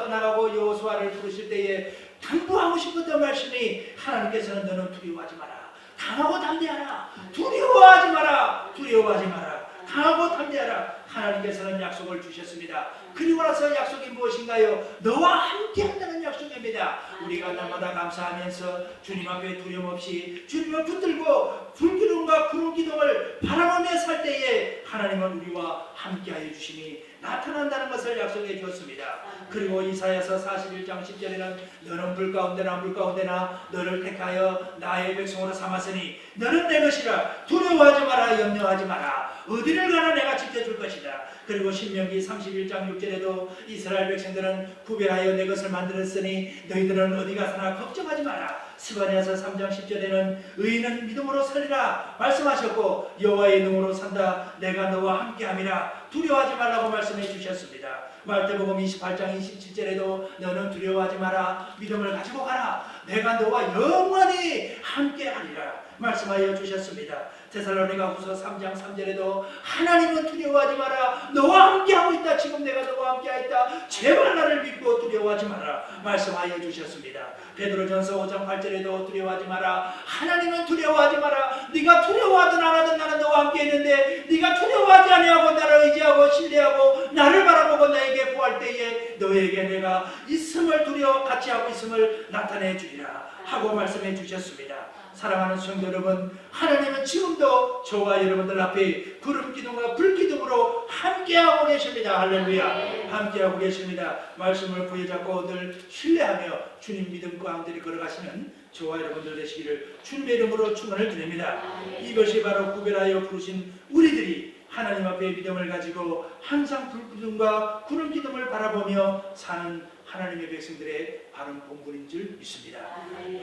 떠나가고 여호수아를 부르실 때에 당부하고 싶었던 말씀이, 하나님께서는 너는 두려워하지 마라. 강하고 담대하라. 두려워하지 마라. 두려워하지 마라. 강하고 담대하라. 하나님께서는 약속을 주셨습니다. 그리고 나서 약속이 무엇인가요? 너와 함께 한다는 약속입니다. 우리가 날마다 감사하면서 주님 앞에 두려움 없이 주님을 붙들고 불기둥과 구름기둥을 바라보며 살 때에 하나님은 우리와 함께하여 주심이 나타난다는 것을 약속해 주었습니다. 그리고 이사야서 41장 10절에는 너는 불 가운데나 너를 택하여 나의 백성으로 삼았으니 너는 내 것이라. 두려워하지 마라. 염려하지 마라. 어디를 가나 내가 지켜줄 것이다. 그리고 신명기 31장 6절에도 이스라엘 백성들은 구별하여 내 것을 만들었으니 너희들은 어디 가서나 걱정하지 마라. 스바냐서 3장 10절에는 의인은 믿음으로 살리라 말씀하셨고 여호와의 이름으로 산다. 내가 너와 함께함이라. 두려워하지 말라고 말씀해 주셨습니다. 마태복음 28장 27절에도 너는 두려워하지 마라. 믿음을 가지고 가라. 내가 너와 영원히 함께하리라 말씀하여 주셨습니다. 데살로니가 후서 3장 3절에도 하나님은 두려워하지 마라. 너와 함께하고 있다. 지금 내가 너와 함께하였다. 제발 나를 믿고 두려워하지 마라 말씀하여 주셨습니다. 베드로전서 5장 8절에도 두려워하지 마라. 하나님은 두려워하지 마라. 네가 두려워하든 안 하든 나는 너와 함께 있는데, 네가 두려워하지 아니하고 나를 의지하고 신뢰하고 나를 바라보고 나에게 구할 때에 너에게 내가 있음을 같이 하고 있음을 나타내 주리라 하고 말씀해 주셨습니다. 사랑하는 성도 여러분, 하나님은 지금도 저와 여러분들 앞에 구름기둥과 불기둥으로 함께하고 계십니다. 할렐루야. 함께하고 계십니다. 말씀을 부여잡고 늘 신뢰하며 주님 믿음 가운데 걸어가시는 저와 여러분들 되시기를 주님의 이름으로 축원을 드립니다. 이것이 바로 구별하여 부르신 우리들이 하나님 앞에 믿음을 가지고 항상 불기둥과 구름기둥을 바라보며 사는 하나님의 백성들의 바른 본분인 줄 믿습니다.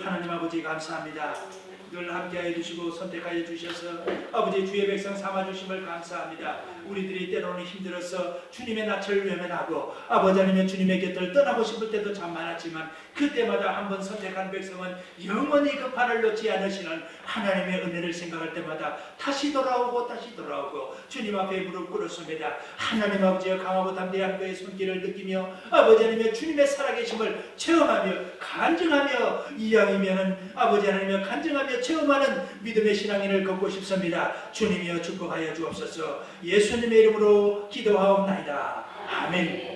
하나님 아버지 감사합니다. 늘 함께하여 주시고 선택하여 주셔서 아버지 주의 백성 삼아주심을 감사합니다. 우리들이 때로는 힘들어서 주님의 낯을 외면하고 아버지 아니면 주님의 곁을 떠나고 싶을 때도 참 많았지만, 그때마다 한번 선택한 백성은 영원히 그 판을 놓지 않으시는 하나님의 은혜를 생각할 때마다 다시 돌아오고 주님 앞에 무릎 꿇었습니다. 하나님 아버지의 강하고 담대한 그의 손길을 느끼며 아버지 아니면 주님의 살아계심을 체험하며 간증하며, 이왕이면 아버지 하나님의 간증하며 체험하는 믿음의 신앙인을 걷고 싶습니다. 주님이여 축복하여 주옵소서. 예수님의 이름으로 기도하옵나이다. 아멘.